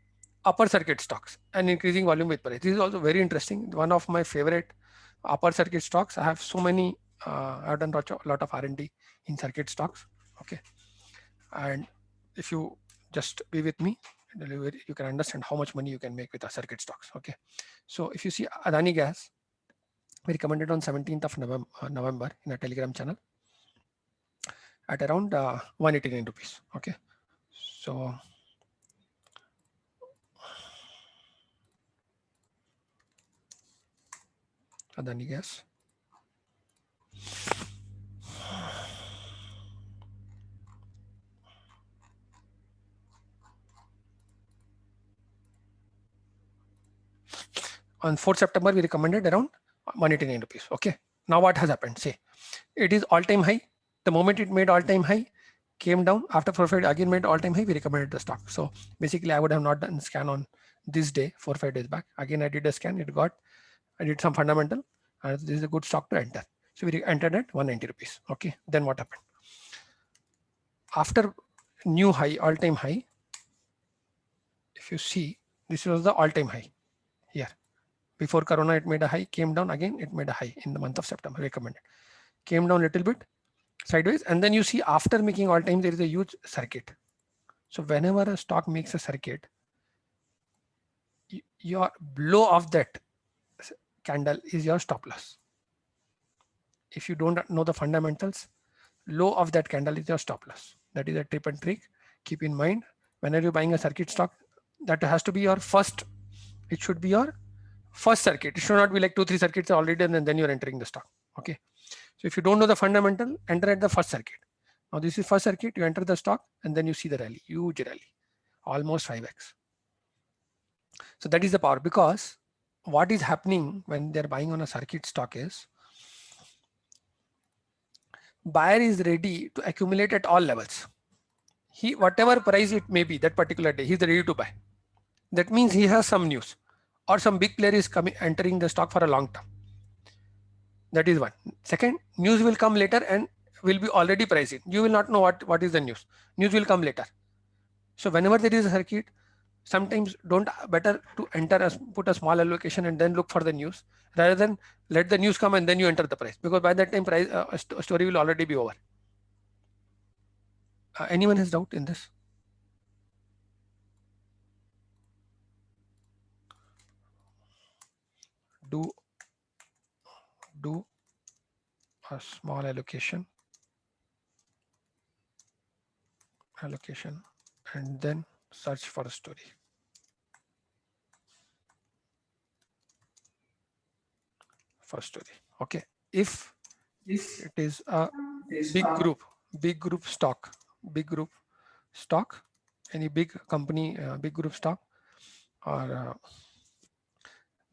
upper circuit stocks and increasing volume with price. This is also very interesting. One of my favorite upper circuit stocks. I have so many. I've done a lot of R&D in circuit stocks. Okay. And if you just be with me, you can understand how much money you can make with a circuit stocks. Okay. So if you see Adani Gas, we recommended on 17th of November in a Telegram channel at around 189 rupees. Okay. So Adani Gas. On 4th September, we recommended around 189 rupees. Okay. Now what has happened? Say it is all-time high. The moment it made all-time high, came down after profit again made all-time high. We recommended the stock. So basically, I would have not done scan on this day 4 or 5 days back. Again, I did a scan. I did some fundamental. And this is a good stock to enter. So we entered at 190 rupees. Okay. Then what happened? After new high, all-time high. If you see, this was the all-time high here. Before Corona, it made a high, came down again, it made a high in the month of September, recommended. Came down a little bit sideways. And then you see after making all time, there is a huge circuit. So whenever a stock makes a circuit, your blow of that candle is your stop loss. If you don't know the fundamentals, low of that candle is your stop loss. That is a tip and trick. Keep in mind, whenever you're buying a circuit stock, that has to be your first, it should be your first circuit. It should not be like 2-3 circuits already and then you're entering the stock. Okay. So if you don't know the fundamental, enter at the first circuit. Now this is first circuit, you enter the stock and then you see the rally, huge rally, almost 5x. So that is the power, because what is happening when they're buying on a circuit stock is buyer is ready to accumulate at all levels. Whatever price it may be that particular day, he's ready to buy. That means he has some news or some big player is entering the stock for a long term. That is one. Second, news will come later and will be already priced in. You will not know what is the news. News will come later. So whenever there is a circuit, sometimes better to enter put a small allocation and then look for the news rather than let the news come and then you enter the price, because by that time price story will already be over. Anyone has doubt in this? do a small allocation, and then search for a story. Okay. If it is a big group stock, any big company, big group stock, or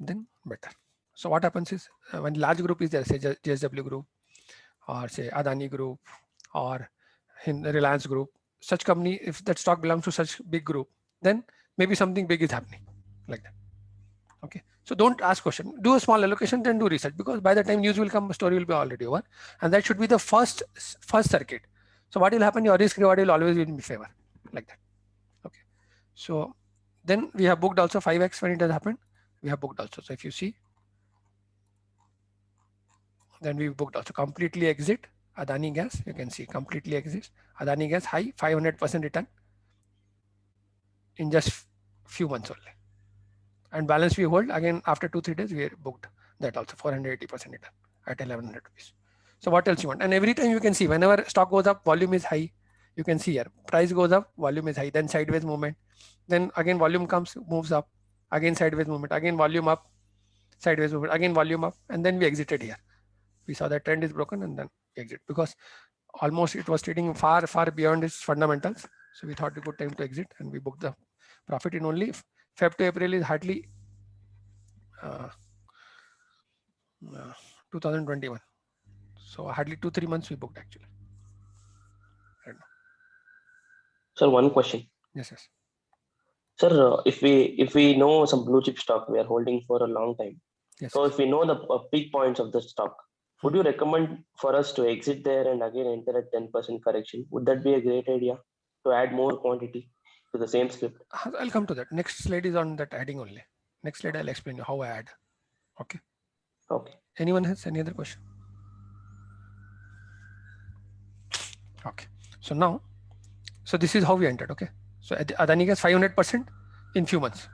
then better. So what happens is when large group is there, say JSW Group, or say Adani Group, or Reliance Group, such company, if that stock belongs to such big group, then maybe something big is happening, like that. Okay. So don't ask question. Do a small allocation, then do research, because by the time news will come, story will be already over, and that should be the first circuit. So what will happen? Your risk reward will always be in favor, like that. Okay. So then we have booked also 5x when it has happened. We have booked also. So if you see, then we booked also completely exit Adani Gas. You can see completely exits Adani Gas, high 500% return in just few months only. And balance we hold again after 2-3 days. We booked that also 480% return at 1100 rupees. So what else you want? And every time you can see whenever stock goes up, volume is high. You can see here price goes up, volume is high. Then sideways movement. Then again volume comes, moves up. Again sideways movement. Again volume up, sideways movement. Again volume up. And then we exited here. We saw that trend is broken and then we exit, because almost it was trading far beyond its fundamentals. So we thought a good time to exit, and we booked the profit in only Feb to April is hardly 2021. So hardly 2-3 months we booked actually.
Sir, one question.
Yes.
Sir, if we know some blue chip stock we are holding for a long time.
Yes.
So if we know the peak points of the stock, would you recommend for us to exit there and again enter at 10% correction? Would that be a great idea to add more quantity to the same script?
I'll come to that. Next slide is on that adding only. Next slide I'll explain you how I add. Okay.
Okay.
Anyone has any other question? Okay. So now, so this is how we entered. Okay. So Adani Gas 500% in few months.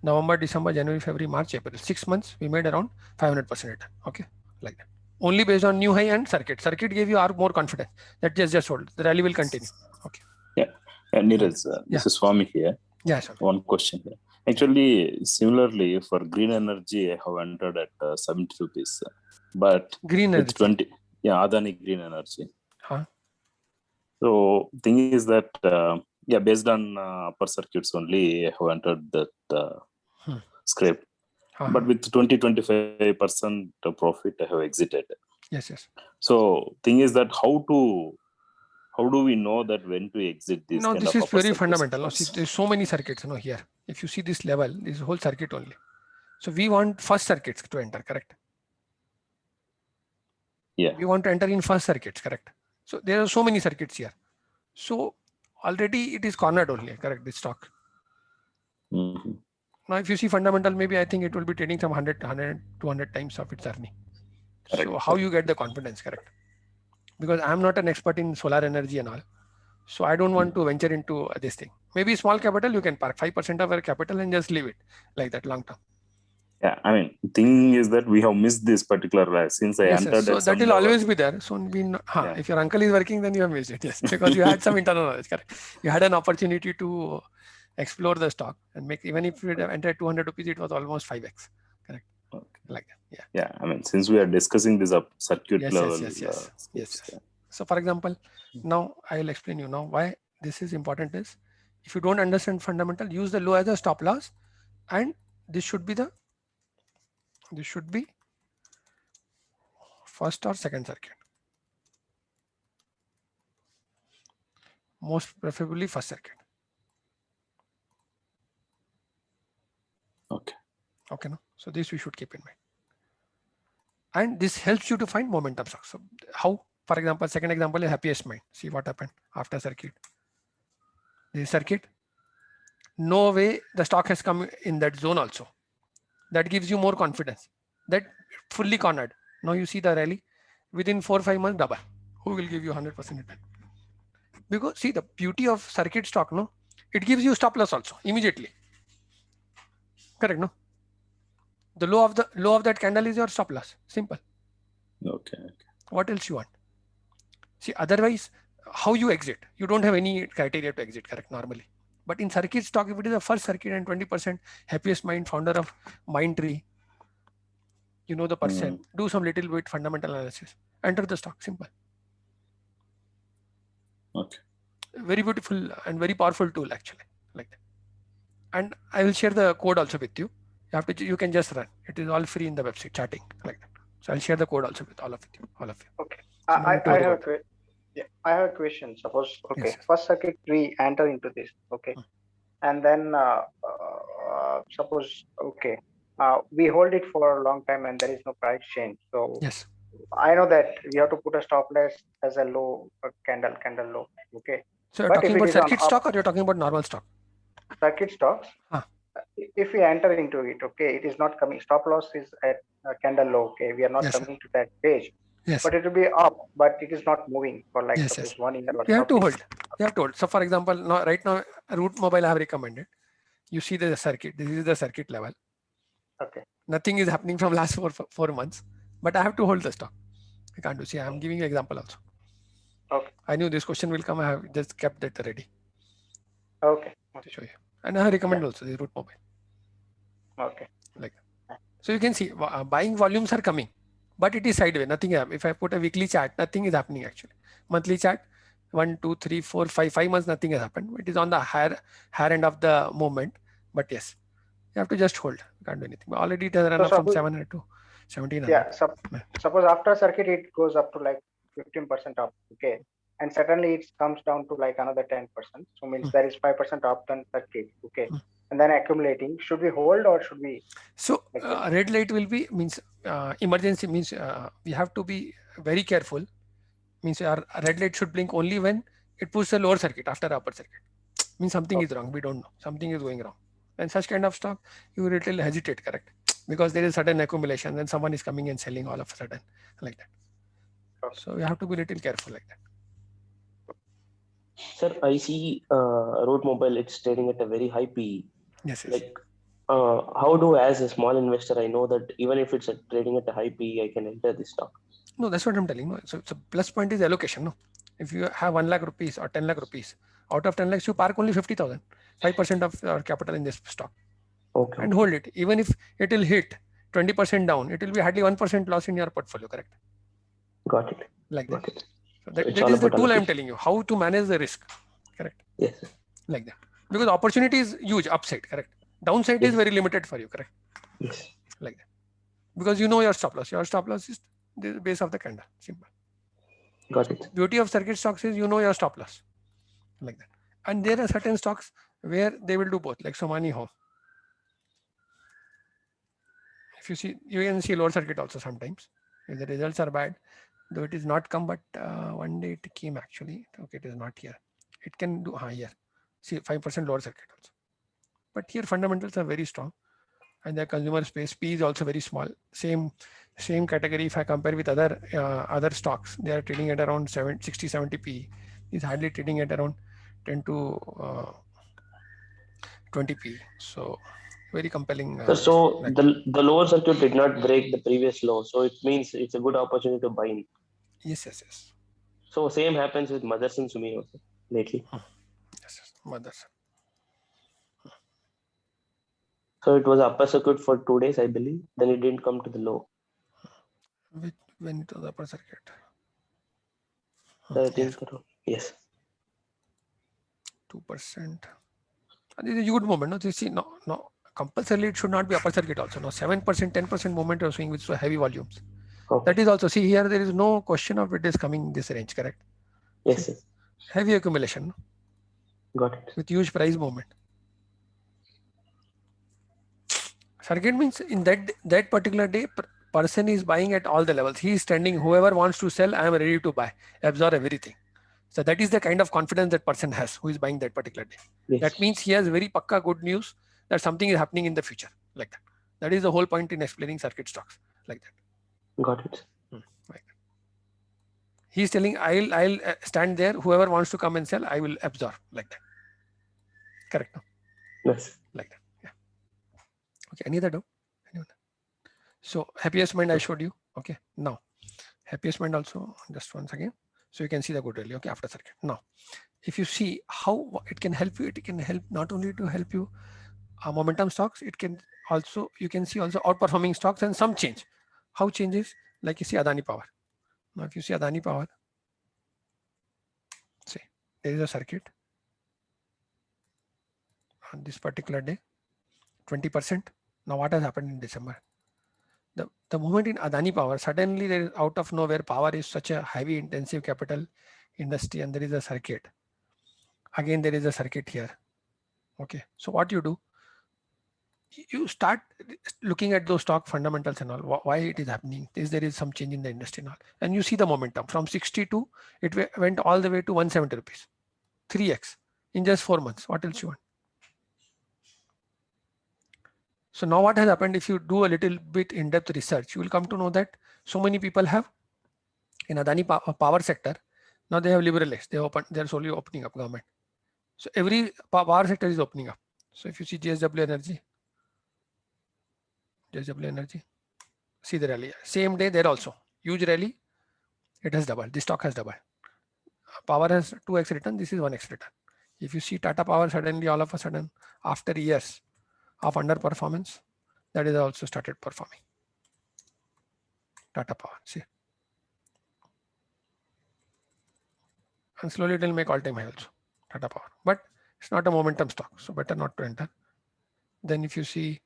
November, December, January, February, March, April. 6 months we made around 500% return. Okay. Like that. Only based on new high and circuit. Circuit gave you more confidence that just hold. The rally will continue. Okay.
Yeah. Neeraj, this is Swami here.
Yeah, sir.
One question here. Actually, similarly for green energy, I have entered at 70 rupees. But
green energy.
20, Adani Green Energy.
Huh?
So thing is that based on upper circuits only, I have entered that script. But with 20-25% profit, I have exited.
Yes.
So thing is that how do we know that when to exit this?
No, this is very fundamental. See, there's so many circuits here. If you see this level, this whole circuit only. So we want first circuits to enter, correct?
Yeah.
We want to enter in first circuits, correct? So there are so many circuits here. So already it is cornered only, correct? This stock.
Mm-hmm.
Now, if you see fundamental, maybe I think it will be trading some 100, 200 times of its earning.
Correct.
So how you get the confidence, correct? Because I'm not an expert in solar energy and all. So I don't want to venture into this thing. Maybe small capital, you can park 5% of your capital and just leave it like that long term.
Yeah, I mean, thing is that we have missed this particular since I entered.
So that will always be there. So if your uncle is working, then you have missed it. Yes, because you had some internal knowledge, correct? You had an opportunity to explore the stock and make, even if you entered 200 rupees, it was almost 5x, correct?
Okay.
Like that.
Yeah. I mean, since we are discussing this up circuit level.
Yes. So for example, now I will explain you now why this is important is, if you don't understand fundamental, use the low as a stop loss, and this should be first or second circuit. Most preferably first circuit. Okay, no? So this we should keep in mind. And this helps you to find momentum stocks. So how, for example, second example is Happiest Mind. See what happened after circuit. This circuit, no way the stock has come in that zone also. That gives you more confidence. That fully cornered. Now you see the rally within 4 or 5 months double. Who will give you 100% return? Because see the beauty of circuit stock, no, it gives you stop loss also immediately. Correct, no? The low of that candle is your stop loss. Simple.
Okay.
What else you want? See, otherwise, how you exit? You don't have any criteria to exit, correct? Normally. But in circuit stock, if it is the first circuit and 20%, happiest mind, founder of Mindtree, you know the person, do some little bit fundamental analysis, enter the stock, simple.
Okay.
Very beautiful and very powerful tool actually, like that. And I will share the code also with you. You can just run. It is all free in the website, chatting like that. So I'll share the code also with all of you.
Okay.
So
I have a question. Suppose, okay,
yes.
First circuit we enter into this, okay, and then suppose, okay, we hold it for a long time and there is no price change. So
yes,
I know that we have to put a stop loss as a low candle low. Okay.
So you're talking about circuit stock or you're talking about normal stock?
Circuit stocks. If we enter into it, okay, it is not coming. Stop loss is at candle low. Okay, we are not coming to that page.
Yes.
But it will be up, but it is not moving for like suppose 1 year.
You have to hold. You have to hold. So for example, right now, Root Mobile I have recommended. You see the circuit. This is the circuit level.
Okay.
Nothing is happening from last four months, but I have to hold the stock. I can't do. See, I'm giving you an example also.
Okay.
I knew this question will come. I have just kept that ready.
Okay.
To show you. And I recommend also the Root Mobile.
Okay.
Like that. So you can see buying volumes are coming, but it is sideways. Nothing happens. If I put a weekly chart, nothing is happening actually. Monthly chart, 1, 2, 3, 4, 5 months, nothing has happened. It is on the higher end of the movement. But yes, you have to just hold. You can't do anything. But already it has run up from 700 to 1700.
Yeah. Suppose after circuit it goes up to like 15% up. Okay. And suddenly it comes down to like another 10%. So means there is 5% up on circuit. Okay. And then accumulating. Should we hold or should we?
So red light will be emergency means we have to be very careful. Means our red light should blink only when it pushes the lower circuit after upper circuit. Means something is wrong. We don't know. Something is going wrong. And such kind of stock, you will little hesitate, correct? Because there is sudden accumulation, then someone is coming and selling all of a sudden like that. So you have to be little careful like that.
Sir, I see Root Mobile, it's trading at a very high PE.
Yes.
Like, how do, as a small investor, I know that even if it's trading at a high PE, I can enter this stock?
No, that's what I'm telling you. So plus point is allocation. No, if you have 1 lakh rupees or 10 lakh rupees, out of 10 lakhs, you park only 50,000, 5% of your capital in this stock.
Okay.
And hold it. Even if it will hit 20% down, it will be hardly 1% loss in your portfolio, correct?
Got it.
Like that.
Got it.
So that is the tool I'm telling you, how to manage the risk, correct?
Yes.
Like that. Because opportunity is huge, upside, correct? Downside is very limited for you, correct?
Yes.
Like that. Because you know your stop loss. Your stop loss is the base of the candle. Simple.
Got it.
Beauty of circuit stocks is you know your stop loss. Like that. And there are certain stocks where they will do both, like Somani Home. If you see, you can see lower circuit also sometimes. If the results are bad, though it is not come, but one day it came actually. Okay, it is not here. It can do here. See 5% lower circuit also. But here fundamentals are very strong. And the consumer space P is also very small. Same category. If I compare with other stocks, they are trading at around 60-70 P. Is hardly trading at around 10 to 20 P. So very compelling.
So the lower circuit did not break the previous low, so it means it's a good opportunity to buy in.
Yes.
So same happens with Motherson Sumi also lately.
Yes, Motherson.
So it was upper circuit for 2 days, I believe. Then it didn't come to the low.
When it was upper circuit.
I think yes.
2%. This is a good moment. No, you see, no. Compulsorily, it should not be upper circuit also. No, 7%, 10% movement of swing with heavy volumes.
Okay.
That is also, see here, there is no question of it is coming in this range, correct?
Yes.
Heavy accumulation. No?
Got it.
With huge price movement. Circuit means in that particular day, person is buying at all the levels. He is standing, whoever wants to sell, I am ready to buy, absorb everything. So that is the kind of confidence that person has who is buying that particular day. Yes. That means he has very pakka good news that something is happening in the future, like that. That is the whole point in explaining circuit stocks, like that.
Got it.
Like that. He is telling, I'll stand there. Whoever wants to come and sell, I will absorb, like that. Correct. No?
Yes.
Like that. Yeah. Okay. Any other doubt? Anyone? So happiest mind I showed you. Okay, now happiest mind also, just once again. So you can see the good rally, okay, after circuit. Now, if you see how it can help you, it can help not only to help you momentum stocks, it can also, you can see also outperforming stocks and some change. How changes? Like you see Adani Power. Now if you see Adani Power, see there is a circuit on this particular day, 20%. Now what has happened in December? The moment in Adani Power, suddenly there is out of nowhere, power is such a heavy intensive capital industry and there is a circuit. Again, there is a circuit here. Okay, so what you do, you start looking at those stock fundamentals and all, why it is happening. There is some change in the industry and all. And you see the momentum from 62, it went all the way to 170 rupees, 3x in just 4 months. What else you want? So now what has happened, if you do a little bit in-depth research, you will come to know that so many people have in Adani power sector, now they have liberalized, they're slowly opening up government. So every power sector is opening up. So if you see JSW Energy, see the rally. Same day there also, huge rally, it has doubled, this stock has doubled. Power has 2x return, this is 1x return. If you see Tata Power, suddenly all of a sudden, after years of underperformance, that is also started performing. Tata Power, see. And slowly it will make all-time high also, Tata Power. But it's not a momentum stock, so better not to enter. Then if you see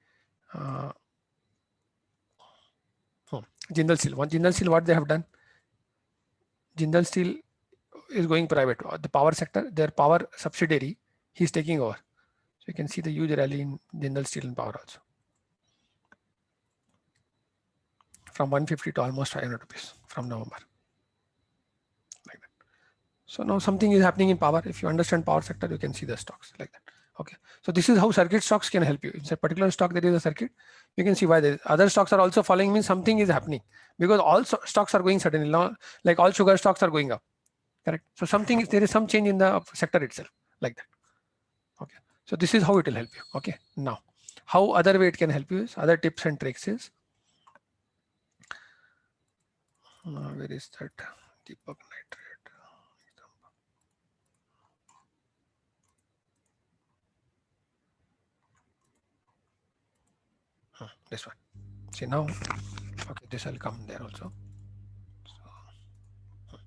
Jindal Steel, Jindal Steel, what they have done? Jindal Steel is going private. The power sector, their power subsidiary, he's taking over. So you can see the huge rally in Jindal Steel and Power also. From 150 to almost 500 rupees from November. Like that. So now something is happening in power. If you understand power sector, you can see the stocks like that. Okay. So this is how circuit stocks can help you. It's a particular stock, there is a circuit. You can see why there is. Other stocks are also following, means something is happening because all stocks are going suddenly. Now, like all sugar stocks are going up. Correct. So something is, there is some change in the sector itself like that. Okay. So this is how it will help you. Okay. Now, how other way it can help you is, other tips and tricks is, where is that? Deepak Nitrate. This one. See now, okay, this will come there also. So,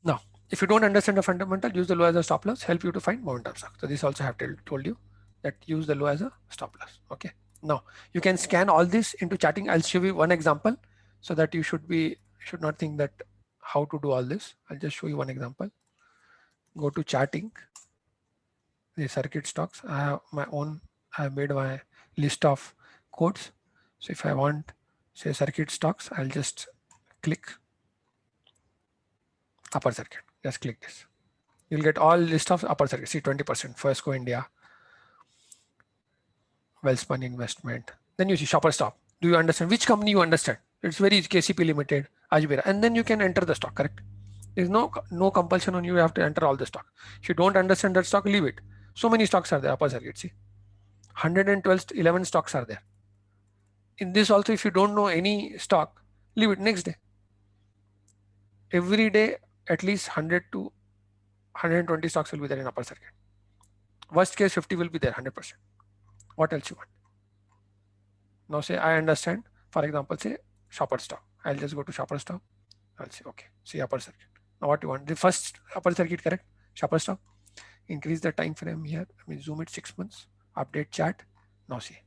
now, if you don't understand the fundamental, use the low as a stop loss, help you to find momentum stock. So this also I have told you that use the low as a stop loss. Okay. Now you can scan all this into charting. I'll show you one example so that you should not think that how to do all this. I'll just show you one example. Go to charting, the circuit stocks. I have my own, I have made my list of codes. So if I want, say, circuit stocks, I'll just click upper circuit. Just click this. You'll get all list of upper circuit. See 20%, Firstco India, Wellspun Investment. Then you see Shopper Stop. Do you understand which company you understand? It's very easy, KCP Limited, Ajmera, and then you can enter the stock. Correct? There's no compulsion on you. You have to enter all the stock. If you don't understand that stock, leave it. So many stocks are there. Upper circuit. See, 11 stocks are there. In this also, if you don't know any stock, leave it. Next day. Every day, at least 100 to 120 stocks will be there in upper circuit. Worst case, 50 will be there, 100%. What else you want? Now say I understand, for example, say Shopper Stop. I'll just go to Shopper Stop. I'll say, okay, see upper circuit. Now what you want? The first upper circuit, correct? Shopper Stop. Increase the time frame here. I mean, zoom it 6 months. Update chart. Now see.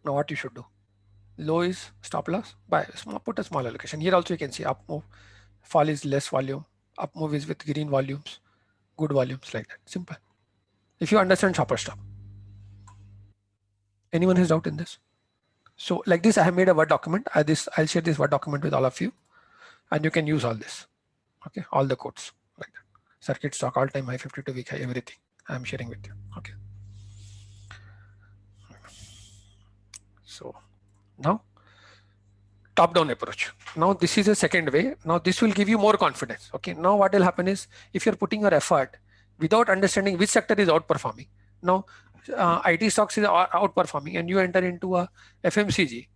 Now what you should do? Low is stop loss. Put a small allocation. Here also you can see up move. Fall is less volume. Up move is with green volumes. Good volumes, like that. Simple. If you understand Shopper Stop. Anyone has doubt in this? So like this, I have made a Word document. I'll share this Word document with all of you, and you can use all this. Okay, all the codes like that. Circuit stock, all time high, 52 week high, everything I'm sharing with you. Okay. So now top-down approach. Now this is a second way. Now this will give you more confidence. Okay. Now what will happen is, if you're putting your effort without understanding which sector is outperforming, now IT stocks is outperforming and you enter into a FMCG,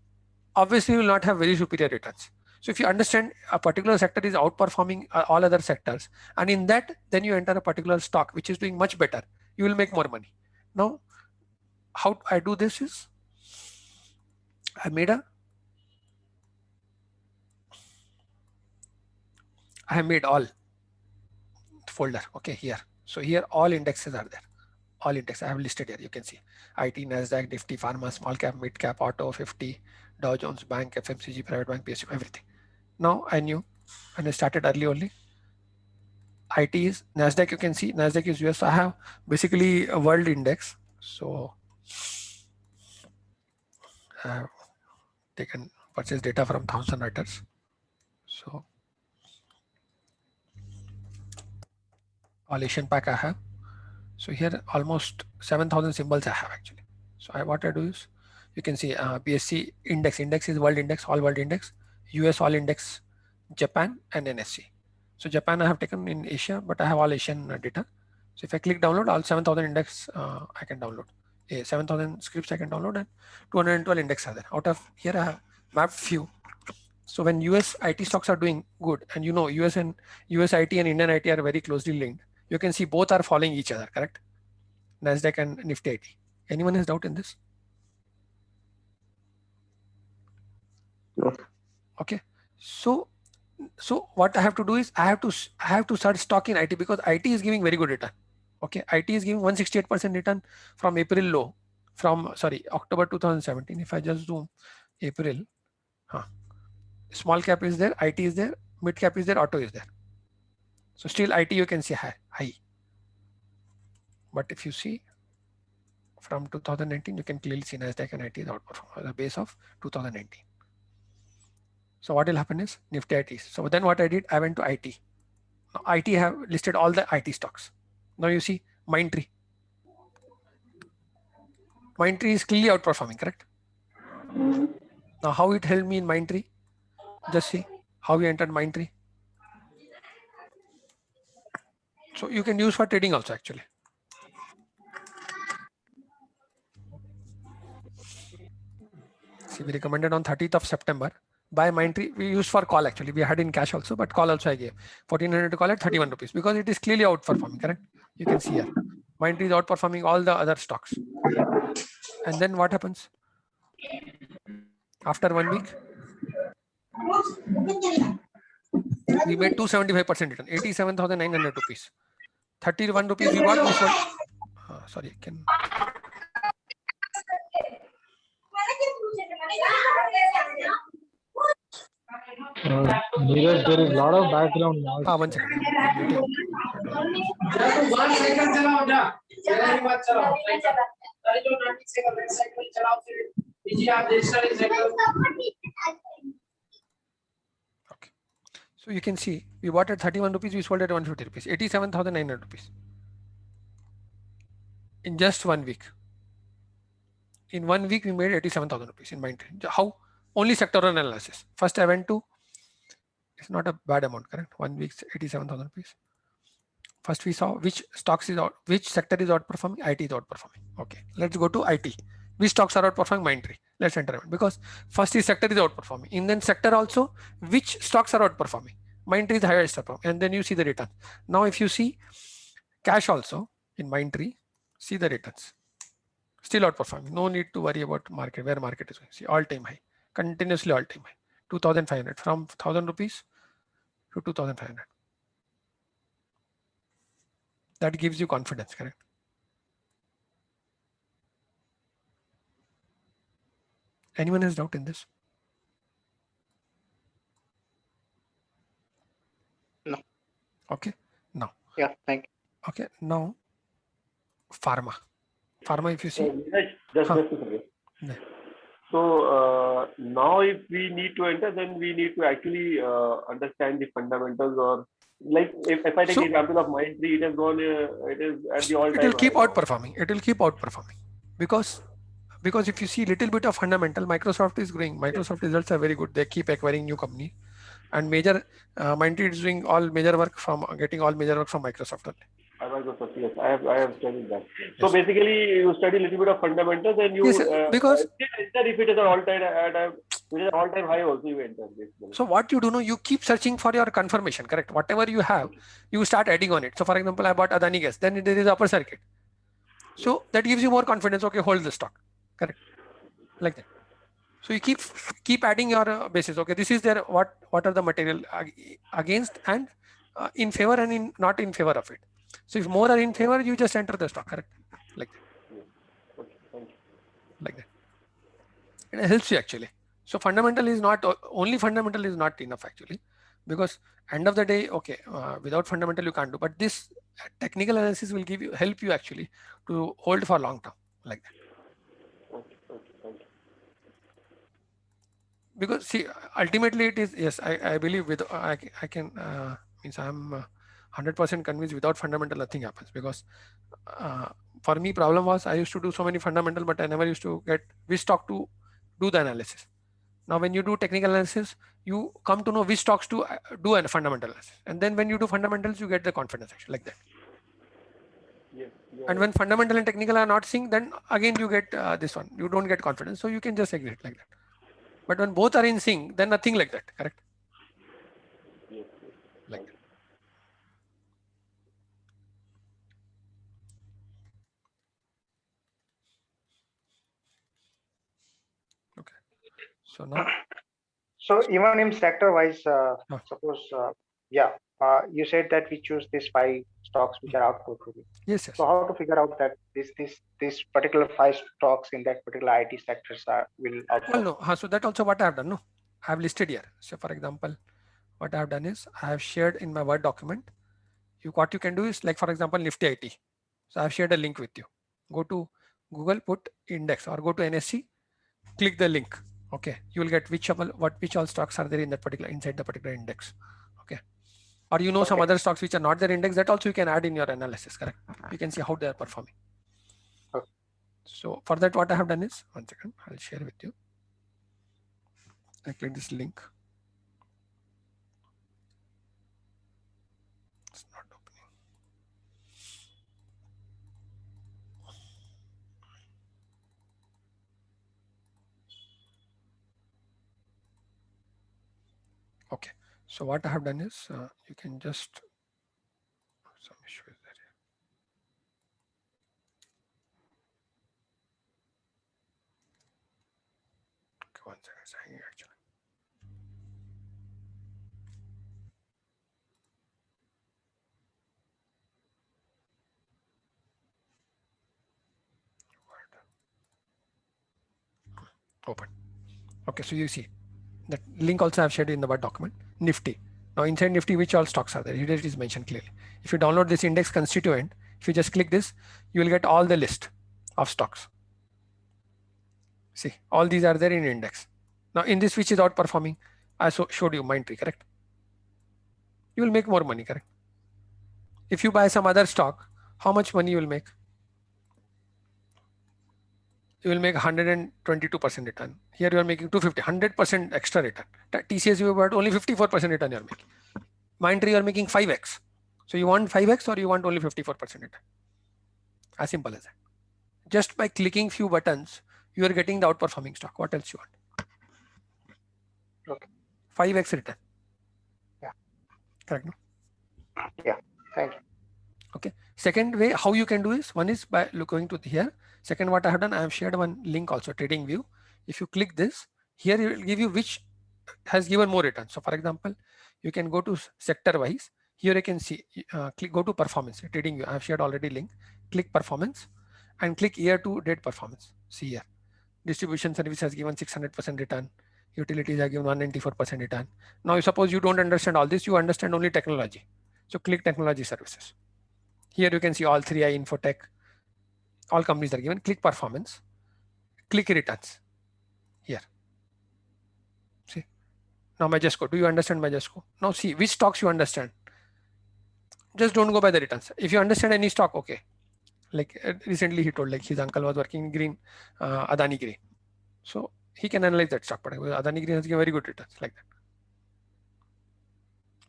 obviously you will not have very superior returns. So if you understand a particular sector is outperforming all other sectors, and in that, then you enter a particular stock which is doing much better, you will make more money. Now, how I do this is, I have made all folder. Okay, here. So here all indexes are there. All indexes I have listed here. You can see IT, Nasdaq, Nifty, Pharma, small cap, mid cap, auto, 50, Dow Jones, bank, FMCG, private bank, PSU, everything. Now I knew, and I started early only. IT is Nasdaq. You can see Nasdaq is US. So I have basically a world index. So I have taken purchase data from Thomson Reuters. So all Asian pack I have. So here almost 7,000 symbols I have actually. So what I do is, you can see BSC index. Index is world index, all world index. US all index, Japan and NSE. So Japan I have taken in Asia, but I have all Asian data. So if I click download, all 7,000 index I can download. 7,000 scripts I can download, and 212 index are there. Out of here I have mapped few. So when US IT stocks are doing good, and you know US IT and Indian IT are very closely linked, you can see both are following each other, correct? Nasdaq and Nifty IT. Anyone has doubt in this?
No.
Okay. So what I have to do is I have to start stocking IT, because IT is giving very good return. Okay, IT is giving 168% return from April low, from October 2017. If I just zoom April, small cap is there, IT is there, mid cap is there, auto is there. So still IT you can see high. But if you see from 2019, you can clearly see Nasdaq and IT is outperforming the base of 2019. So what will happen is Nifty IT. So then what I did, I went to IT. Now IT have listed all the IT stocks. Now you see Mindtree. Mindtree is clearly outperforming, correct? Now how it helped me in Mindtree? Just see how we entered Mindtree. So you can use for trading also actually. See, we recommended on 30th of September. Buy Mindtree, we used for call actually. We had in cash also, but call also I gave 1,400 to call at 31 rupees, because it is clearly outperforming, correct? You can see here. Mindtree is outperforming all the other stocks. And then what happens? After 1 week, we made 275% return, 87,900 rupees. 31 rupees we bought, we sold. Sorry, can.
Neeraj, there is a lot of background noise.
1 second. Okay. So you can see we bought at 31 rupees, we sold at 150 rupees, 87,900 rupees. In just 1 week. In 1 week, we made 87,000 rupees in Mindtree. How? Only sectoral analysis. First, I went to, it's not a bad amount, correct? 1 week, 87,000 rupees. First, we saw which stocks is out, which sector is outperforming. IT is outperforming. Okay, let's go to IT. Which stocks are outperforming? Mindtree. Let's enter it, because first is sector is outperforming. In then sector also, which stocks are outperforming? Mindtree is the highest performing, and then you see the return. Now, if you see cash also in Mindtree, see the returns. Still outperforming. No need to worry about market, where market is going. See, all-time high, continuously all-time high, 2,500, from 1,000 rupees to 2,500. That gives you confidence, correct? Anyone has doubt in this?
No.
Okay. Now.
Yeah, thank you.
Okay. Now, pharma. Pharma, if you see.
Just a second.
Yeah.
So now if we need to enter, then we need to actually understand the fundamentals, or like if I take the example of Mindtree, it has gone, it is at the all-time.
It will keep outperforming. It will keep outperforming because if you see little bit of fundamental, Microsoft is growing. Microsoft results are very good. They keep acquiring new company, and major Mindtree is doing all major work from getting all major work from Microsoft only.
Yes, I have studied that. So basically, you study a little bit of fundamentals, and you
because
enter if it is an all-time high also you enter basically.
So what you do know, you keep searching for your confirmation, correct? Whatever you have, you start adding on it. So for example, I bought Adani Gas, then there is upper circuit. So that gives you more confidence. Okay, hold the stock, correct? Like that. So you keep adding your basis. Okay, this is there. What are the material against and in favor and in not in favor of it. So if more are in favor, you just enter the stock, correct? Like that. Like that. And it helps you actually. So fundamental is not only fundamental is not enough actually, because end of the day, okay, without fundamental you can't do. But this technical analysis will help you actually to hold for long term, like that. Because see, ultimately it is, yes, I believe with I can means I'm 100% convinced without fundamental nothing happens, because for me problem was I used to do so many fundamental, but I never used to get which stock to do the analysis. Now when you do technical analysis, you come to know which stocks to do a fundamental analysis, and then when you do fundamentals, you get the confidence actually, like that.
Yes,
and when fundamental and technical are not synced, then again you get this one, you don't get confidence, so you can just exit like that. But when both are in sync, then nothing like that, correct?
Yes.
Like that. Okay. So now.
So even in sector wise, suppose, you said that we choose these 5 stocks which are outperforming.
Yes.
So how to figure out that this particular 5 stocks in that particular IT sectors will outperform?
Well, no. So that also what I have done. No, I have listed here. So for example, what I have done is I have shared in my Word document. What you can do is, like for example, Nifty IT. So I have shared a link with you. Go to Google, put index, or go to NSE, click the link. Okay, you will get which all stocks are there in that particular inside the particular index. Okay, or some other stocks which are not there index, that also you can add in your analysis, correct? You can see how they are performing.
Okay.
So for that, what I have done is, one second, I'll share with you. I click this link. It's not opening. Okay, so what I have done is you can just, some issue is there here. Okay, one second, it's hanging actually. Open. Okay, so you see that link also I have shared in the Word document. Nifty. Now inside Nifty, which all stocks are there? Here it is mentioned clearly. If you download this index constituent, if you just click this, you will get all the list of stocks. See, all these are there in index. Now in this, which is outperforming, I showed you Mindtree, correct? You will make more money, correct? If you buy some other stock, how much money you will make? You will make 122% return. Here you are making 250, 100% extra return. TCS you have only 54% return you are making. Mindtree you are making 5x. So you want 5x or you want only 54% return? As simple as that. Just by clicking few buttons, you are getting the outperforming stock. What else you want?
Okay.
5x return.
Yeah.
Correct. No?
Yeah. Thank you.
Okay. Second way how you can do is, one is by going to here. Second, what I have done, I have shared one link also, TradingView. If you click this, here it will give you which has given more return. So for example, you can go to sector wise. Here you can see, go to performance, TradingView. I have shared already link. Click performance and click year to date performance. See here, distribution service has given 600% return. Utilities have given 194% return. Now suppose you don't understand all this, you understand only technology. So click technology services. Here you can see all 3i Infotech, all companies are given. Click performance, click returns here. See, now Majesco, do you understand Majesco? Now see which stocks you understand. Just don't go by the returns. If you understand any stock, okay. Like recently he told, like his uncle was working in green, Adani Green. So he can analyze that stock, but Adani Green has given very good returns like that.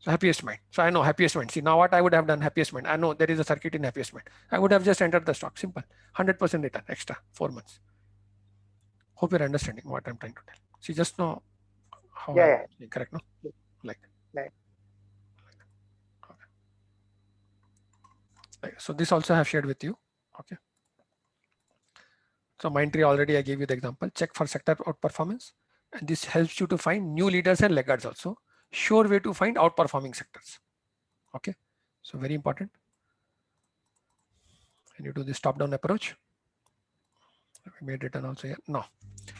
So happiest mind. So I know happiest mind. See, now what I would have done, happiest mind. I know there is a circuit in happiest mind. I would have just entered the stock. Simple. 100% return extra 4 months. Hope you're understanding what I'm trying to tell. See, just know how correct, no? Like so this also I have shared with you. Okay. So Mindtree already I gave you the example. Check for sector outperformance. And this helps you to find new leaders and laggards also. Sure way to find outperforming sectors. Okay. So very important. And you do this top-down approach. We made return also here. Now,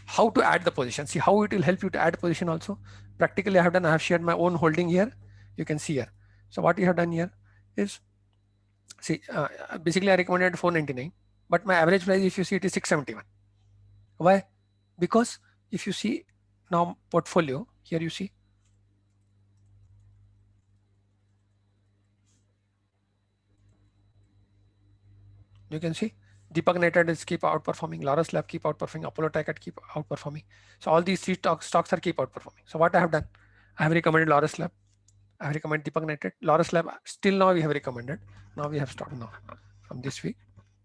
how to add the position? See how it will help you to add position also. Practically I have shared my own holding here. You can see here. So what you have done here is, see, basically I recommended 499, but my average price, if you see, it is 671. Why? Because if you see now portfolio here, you see you can see Deepak Nitrite is keep outperforming, Laurus Lab keep outperforming, Apollo Tricat keep outperforming. So all these three stocks are keep outperforming. So what I have done, I have recommended Laurus Lab, I have recommended Deepak Nitrite, Laurus Lab still now we have recommended. Now we have stopped now from this week.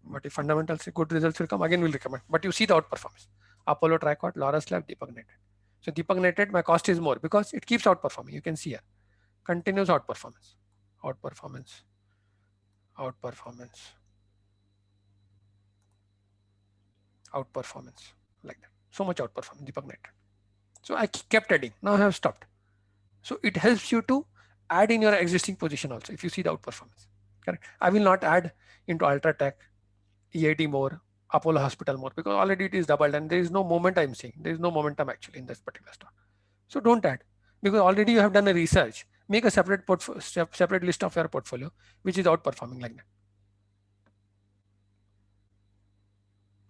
But if fundamentals good results will come, again we'll recommend. But you see the outperformance. Apollo Tricat, Laurus Lab, Deepak Nitrite. So Deepak Nitrite, my cost is more because it keeps outperforming. You can see here. Continuous outperformance. Outperformance. Outperformance. Outperformance. Like that. So much outperformance, Deepak Nitrite. So I kept adding. Now I have stopped. So it helps you to add in your existing position also if you see the outperformance. Correct. I will not add into Ultratech, EIT more, Apollo Hospital more, because already it is doubled and there is no moment I'm seeing. There is no momentum actually in this particular stock. So don't add because already you have done a research. Make a separate list of your portfolio which is outperforming like that.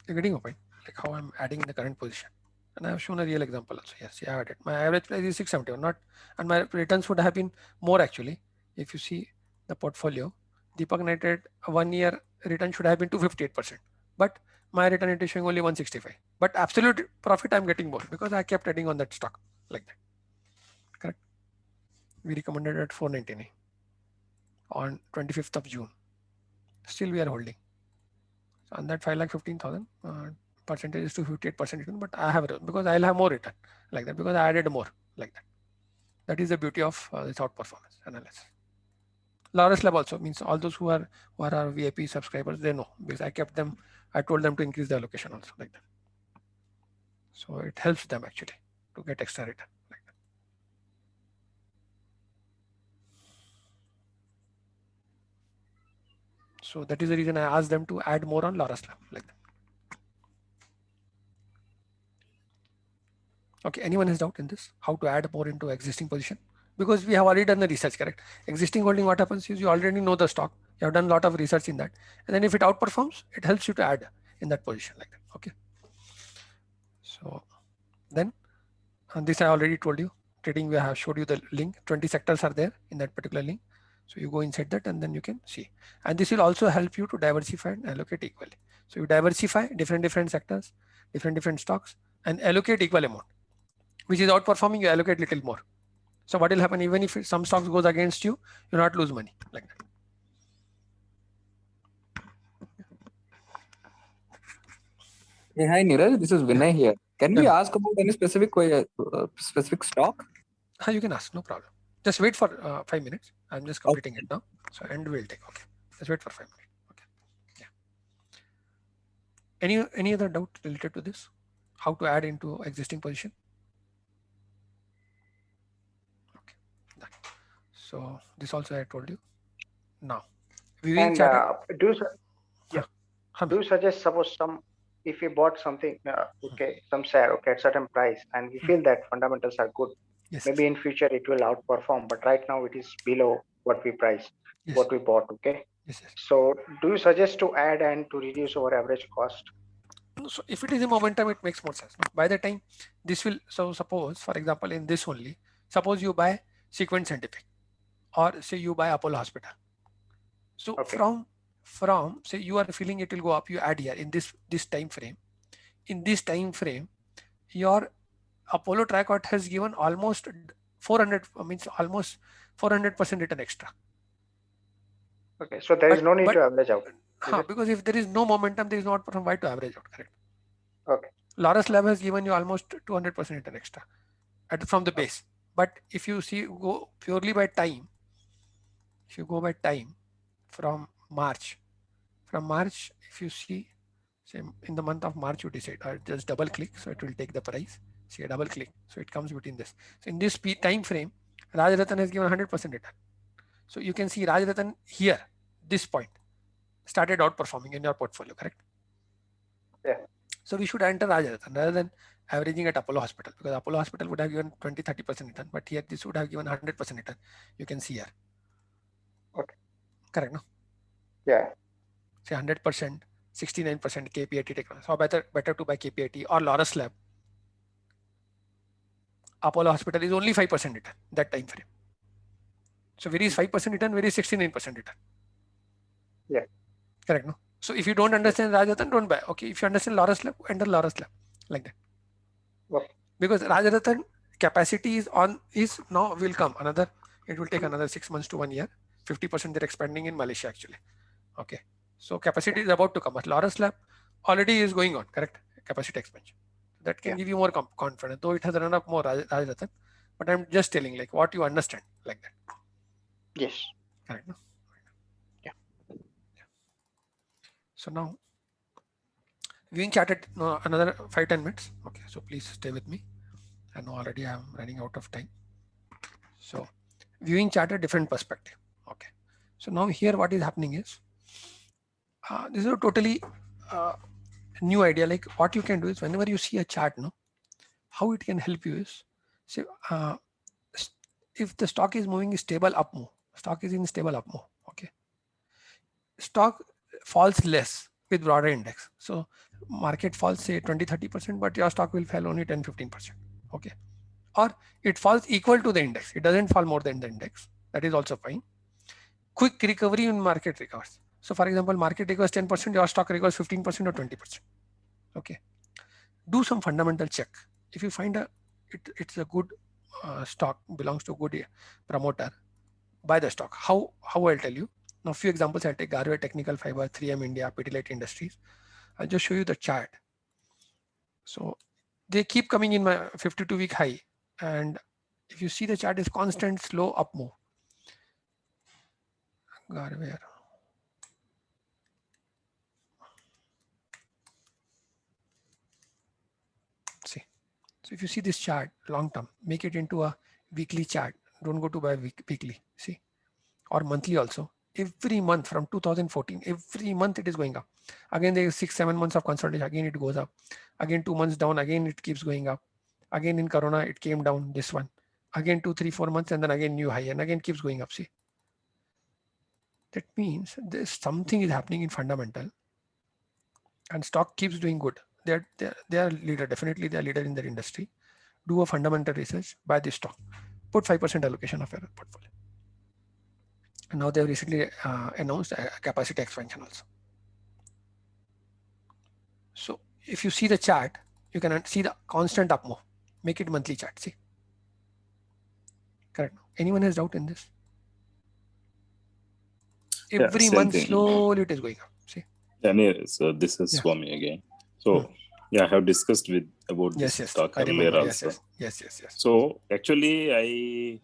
You're getting a point, like how I'm adding in the current position. And I have shown a real example also. Yes, I have added. My average price is 671, not, and my returns would have been more actually. If you see the portfolio, Deepak Nitrite 1 year return should have been 258%, but my return it is showing only 165. But absolute profit I'm getting more because I kept adding on that stock like that. Correct. We recommended at 499 on 25th of June. Still we are holding. So on that 5,15,000 percentage is to 58% return, but I have because I'll have more return like that because I added more like that. That is the beauty of this outperformance analysis. Laurus Lab also means all those who are our VIP subscribers, they know because I kept them. I told them to increase the allocation also like that. So it helps them actually to get extra return like that. So that is the reason I asked them to add more on Laurus Lab like that. Okay, anyone has doubt in this? How to add more into existing position? Because we have already done the research, correct? Existing holding, what happens is you already know the stock. You have done a lot of research in that. And then if it outperforms, it helps you to add in that position like that. Okay. So then this I already told you. Trading, we have showed you the link. 20 sectors are there in that particular link. So you go inside that and then you can see. And this will also help you to diversify and allocate equally. So you diversify different sectors, different stocks and allocate equal amount. Which is outperforming, you allocate little more. So what will happen even if some stocks goes against you, you'll not lose money like that.
Hey, hi Neeraj, this is Vinay here. Can we ask about any specific stock?
You can ask, no problem. Just wait for 5 minutes. I'm just completing it now. So end we'll take. Okay. Just wait for 5 minutes. Okay. Yeah. Any other doubt related to this? How to add into existing position? So this also I told you. Now we will
and do you suggest suppose if we bought something some share at certain price and we feel that fundamentals are good, maybe in future it will outperform, but right now it is below what we priced, what we bought. So do you suggest to add and to reduce our average cost?
So if it is a momentum, it makes more sense. By the time this will, so suppose for example in this only, suppose you buy Sequent Scientific or say you buy Apollo Hospital. So from say you are feeling it will go up, you add here in this time frame. In this time frame, your Apollo Tricat has given almost 400 means almost 400% return extra.
Okay, so there is no need to average out.
Because if there is no momentum, there is not from why to average out, correct?
Okay.
Laurus Lab has given you almost 200% return extra from the base. But if you go purely by time, if you go by time from March, if you see, say in the month of March, you decide, or just double click, so it will take the price. See a double click, so it comes between this. So in this time frame, Rajratan has given 100% return. So you can see Rajratan here, this point, started outperforming in your portfolio, correct?
Yeah.
So we should enter Rajratan rather than averaging at Apollo Hospital, because Apollo Hospital would have given 20-30% return, but here this would have given 100% return. You can see here.
Okay.
Correct, no?
Yeah.
Say 100%, 69% KPIT technology. So better to buy KPIT or Laurus Lab. Apollo Hospital is only 5% return that time frame. So where is 5% return? Where is 69% return?
Yeah.
Correct, no? So if you don't understand Rajratan, don't buy. Okay, if you understand Laurus Lab, enter Laurus Lab like that.
Okay.
Because Rajratan capacity is now will come another. It will take another 6 months to 1 year. 50% they're expanding in Malaysia actually. Okay, so capacity is about to come. But Laurus Lab already is going on, correct? Capacity expansion. That can give you more confidence, though it has run up more Rajratan. But I'm just telling like what you understand like that.
Yes.
Correct. No? Yeah. So now viewing chart at another 5-10 minutes. Okay, so please stay with me. I know already I'm running out of time. So viewing chart at different perspective. Okay, so now here what is happening is this is a totally new idea. Like what you can do is whenever you see a chart, no, how it can help you is, say if the stock is moving stable up move, stock is in stable up move. Okay, stock falls less with broader index. So market falls say 20-30%, but your stock will fall only 10-15%. Okay, or it falls equal to the index. It doesn't fall more than the index. That is also fine. Quick recovery when market recovers. So for example, market recovers 10%, your stock recovers 15% or 20%. Okay, do some fundamental check. If you find it's a good stock, belongs to a good promoter, buy the stock. How I'll tell you. Now a few examples I'll take: Garware Technical Fiber, 3M India, Pidilite Industries. I'll just show you the chart. So they keep coming in my 52-week high, and if you see the chart is constant slow up move. Garware. See, so if you see this chart long term, make it into a weekly chart. Don't go to buy weekly. See, or monthly also. Every month from 2014, every month it is going up. Again, there is 6-7 months of consolidation. Again, it goes up. Again, 2 months down. Again, it keeps going up. Again, in Corona, it came down. This one. Again, 2-3-4 months, and then again new high, and again keeps going up. See, that means there's something is happening in fundamental, and stock keeps doing good. They are leader. Definitely, they are leader in their industry. Do a fundamental research. Buy this stock. Put 5% allocation of your portfolio. And now they have recently announced a capacity expansion also. So if you see the chart, you can see the constant up move. Make it monthly chart. See, correct? Anyone has doubt in this? Every month slowly it is going up. See.
So this is Swami again. So I have discussed about this stock earlier also.
Yes.
So actually,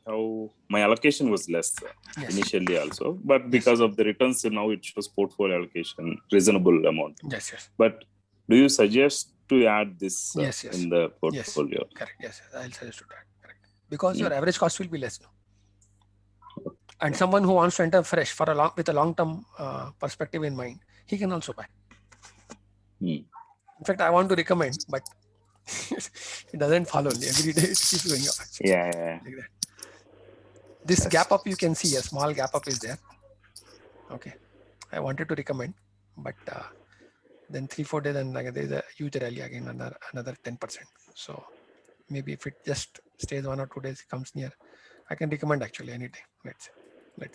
my allocation was less initially also, but because of the returns now it shows portfolio allocation reasonable amount.
Yes.
But do you suggest to add this in the portfolio?
Yes. Correct. Yes. I'll suggest to add. Correct. Because your average cost will be less now. And someone who wants to enter fresh with a long-term perspective in mind, he can also buy. In fact, I want to recommend, but it doesn't follow. Every day it keeps going up. Actually.
Yeah.
Like that. This gap up, you can see a small gap up is there. Okay, I wanted to recommend, but then 3-4 days and there is a huge rally again, another 10%. So maybe if it just stays 1 or 2 days, comes near, I can recommend actually any day. Let's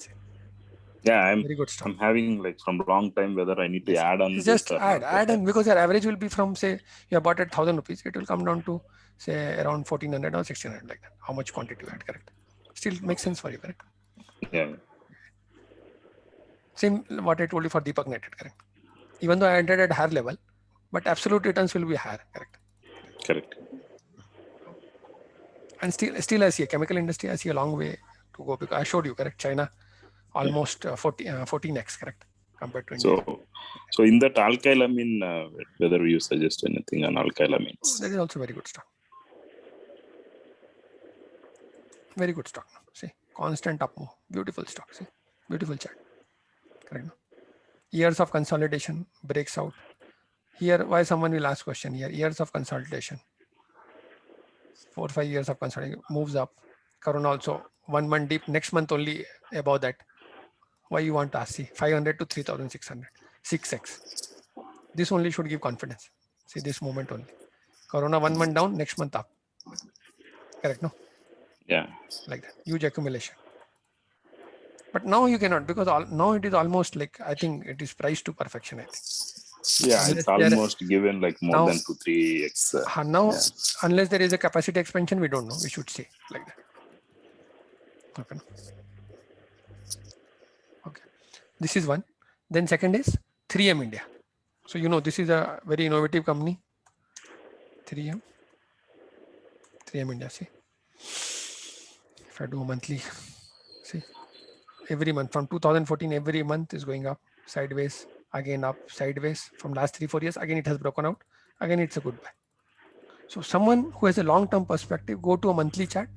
see.
Yeah, I'm
very good stuff.
I'm having like from long time whether I need to add on.
Just add and because your average will be from say you bought at 1,000 rupees, it will come down to say around 1,400 or 1,600 like that. How much quantity you add, correct? Still makes sense for you, correct?
Yeah.
Same what I told you for Deepak United, correct? Even though I entered at higher level, but absolute returns will be higher, correct?
Correct.
And still I see a chemical industry, I see a long way to go, because I showed you, correct? China, almost 14x, correct? Compared to India.
So in that alkylamine, whether you suggest anything on alkylamines?
That is also very good stock. Very good stock. See, constant up move, beautiful stock. See, beautiful chart. Correct. Years of consolidation, breaks out. Here, why someone will ask question here? Years of consolidation. 4 or 5 years of consolidation, moves up. Corona also 1 month deep, next month only above that. Why you want to ask? See, 500 to 3,600, 6x. This only should give confidence. See this moment only. Corona 1 month down, next month up. Correct, no?
Yeah.
Like that, huge accumulation. But now you cannot, because now it is almost like, I think it is priced to perfection, I think.
Yeah, unless it's almost given like more now, than 2-3x.
Now, unless there is a capacity expansion, we don't know. We should see like that. Okay. Okay. This is one. Then second is 3M India. So, you know, this is a very innovative company. 3M India, see. If I do monthly, see, every month from 2014, every month is going up, sideways, again up, sideways. From last 3-4 years, again it has broken out. Again, it's a good buy. So someone who has a long-term perspective, go to a monthly chart.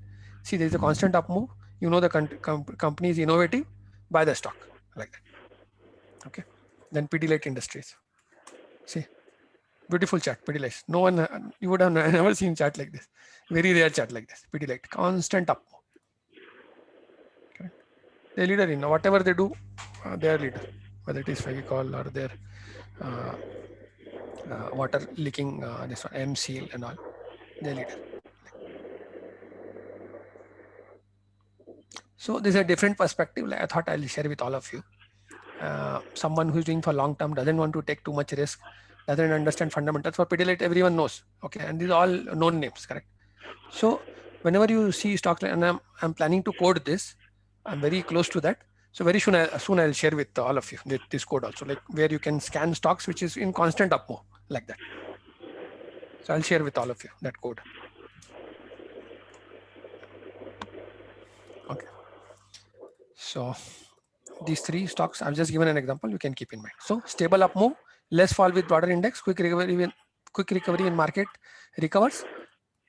See, there is a constant up move. You know the company is innovative, buy the stock like that. Okay. Then Pidilite Industries. See, beautiful chart, Pidilite. No one, you would have never seen chart like this. Very rare chart like this. Pidilite, constant up move. They're leader in whatever they do, they are leader, whether it is Fevicol or their water leaking, this one, M-Seal and all, they're leader. So this is a different perspective. I thought I'll share with all of you. Someone who's doing for long term, doesn't want to take too much risk, doesn't understand fundamentals. For Pidilite, everyone knows. Okay, and these are all known names, correct? So whenever you see stocks, and I'm planning to code this, I'm very close to that. So very soon I'll share with all of you this code also, like where you can scan stocks which is in constant up move like that. So I'll share with all of you that code. Okay. So these 3 stocks, I've just given an example, you can keep in mind. So stable up move, less fall with broader index, quick recovery when market recovers,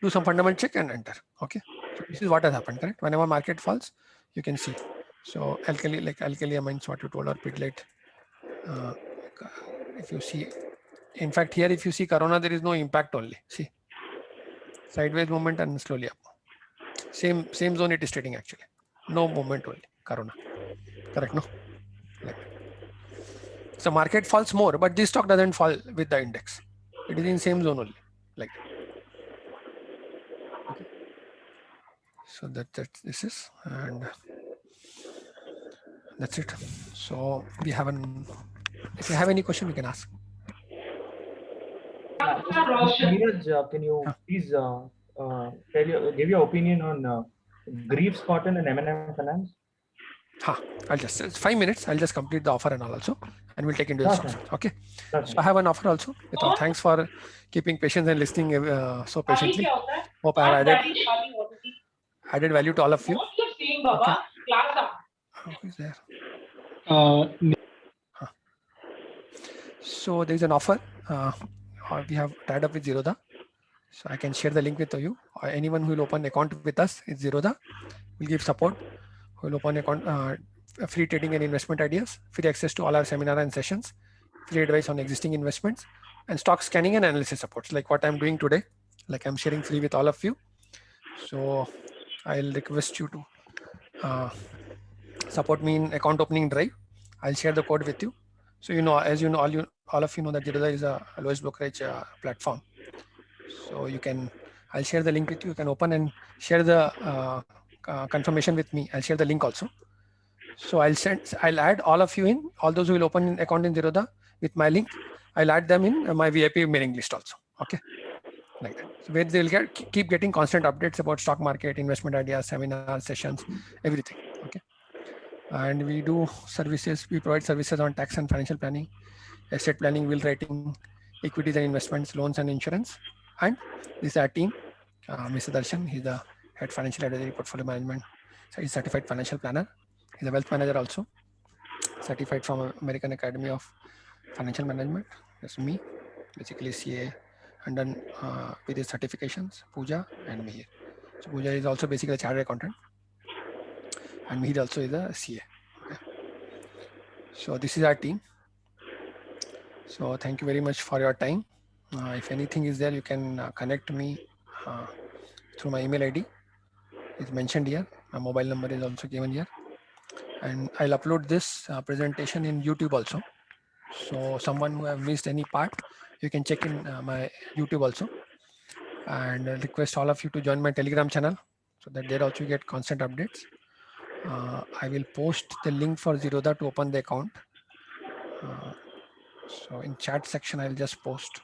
do some fundamental check and enter. Okay. So this is what has happened, correct? Whenever market falls, you can see. So alkali, like alkali amines, what you told, or Pidilite. If you see, in fact, here if you see Corona, there is no impact only. See, sideways movement and slowly up. Same zone it is trading actually. No movement only. Corona. Correct, no? Like so market falls more, but this stock doesn't fall with the index. It is in same zone only. Like okay. So that this is, and that's it. So we have if you have any question, we can ask.
Neeraj, can you please give your opinion on Greaves Cotton and M&M Finance?
I'll just 5 minutes. I'll just complete the offer and all also, and we'll take into the stocks. Okay. So I have an offer also. Thanks for keeping patience and listening so patiently. Hope I have added value to all of you. Okay. Who is there? So there is an offer. We have tied up with Zerodha. So I can share the link with you. Or anyone who will open account with us is Zerodha. We'll give support. We'll open account, free trading and investment ideas, free access to all our seminar and sessions, free advice on existing investments, and stock scanning and analysis supports, like what I'm doing today, like I'm sharing free with all of you. So I'll request you to support me in account opening drive. I'll share the code with you. So you know, as you know, all of you know that Zerodha is a lowest brokerage platform. So you can, I'll share the link with you. You can open and share the confirmation with me. I'll share the link also. So I'll add all of you in, all those who will open an account in Zerodha with my link. I'll add them in my VIP mailing list also. Okay. like that. So where they'll keep getting constant updates about stock market, investment ideas, seminars, sessions, everything. Okay. And we do services. We provide services on tax and financial planning, estate planning, will writing, equities and investments, loans and insurance. And this is our team. Mr. Darshan, he's the head financial advisory portfolio management. So he's certified financial planner. He's a wealth manager also, certified from American Academy of Financial Management. That's me, basically CA, and then with his certifications, Pooja and Mihir. So Pooja is also basically a chartered accountant, and Mihir also is a CA. Okay. So this is our team. So thank you very much for your time. If anything is there, you can connect me through my email ID. It's mentioned here. My mobile number is also given here. And I'll upload this presentation in YouTube also. So someone who have missed any part, you can check in my YouTube also. And I request all of you to join my Telegram channel so that there also you get constant updates. I will post the link for Zerodha to open the account. So in chat section, I'll just post.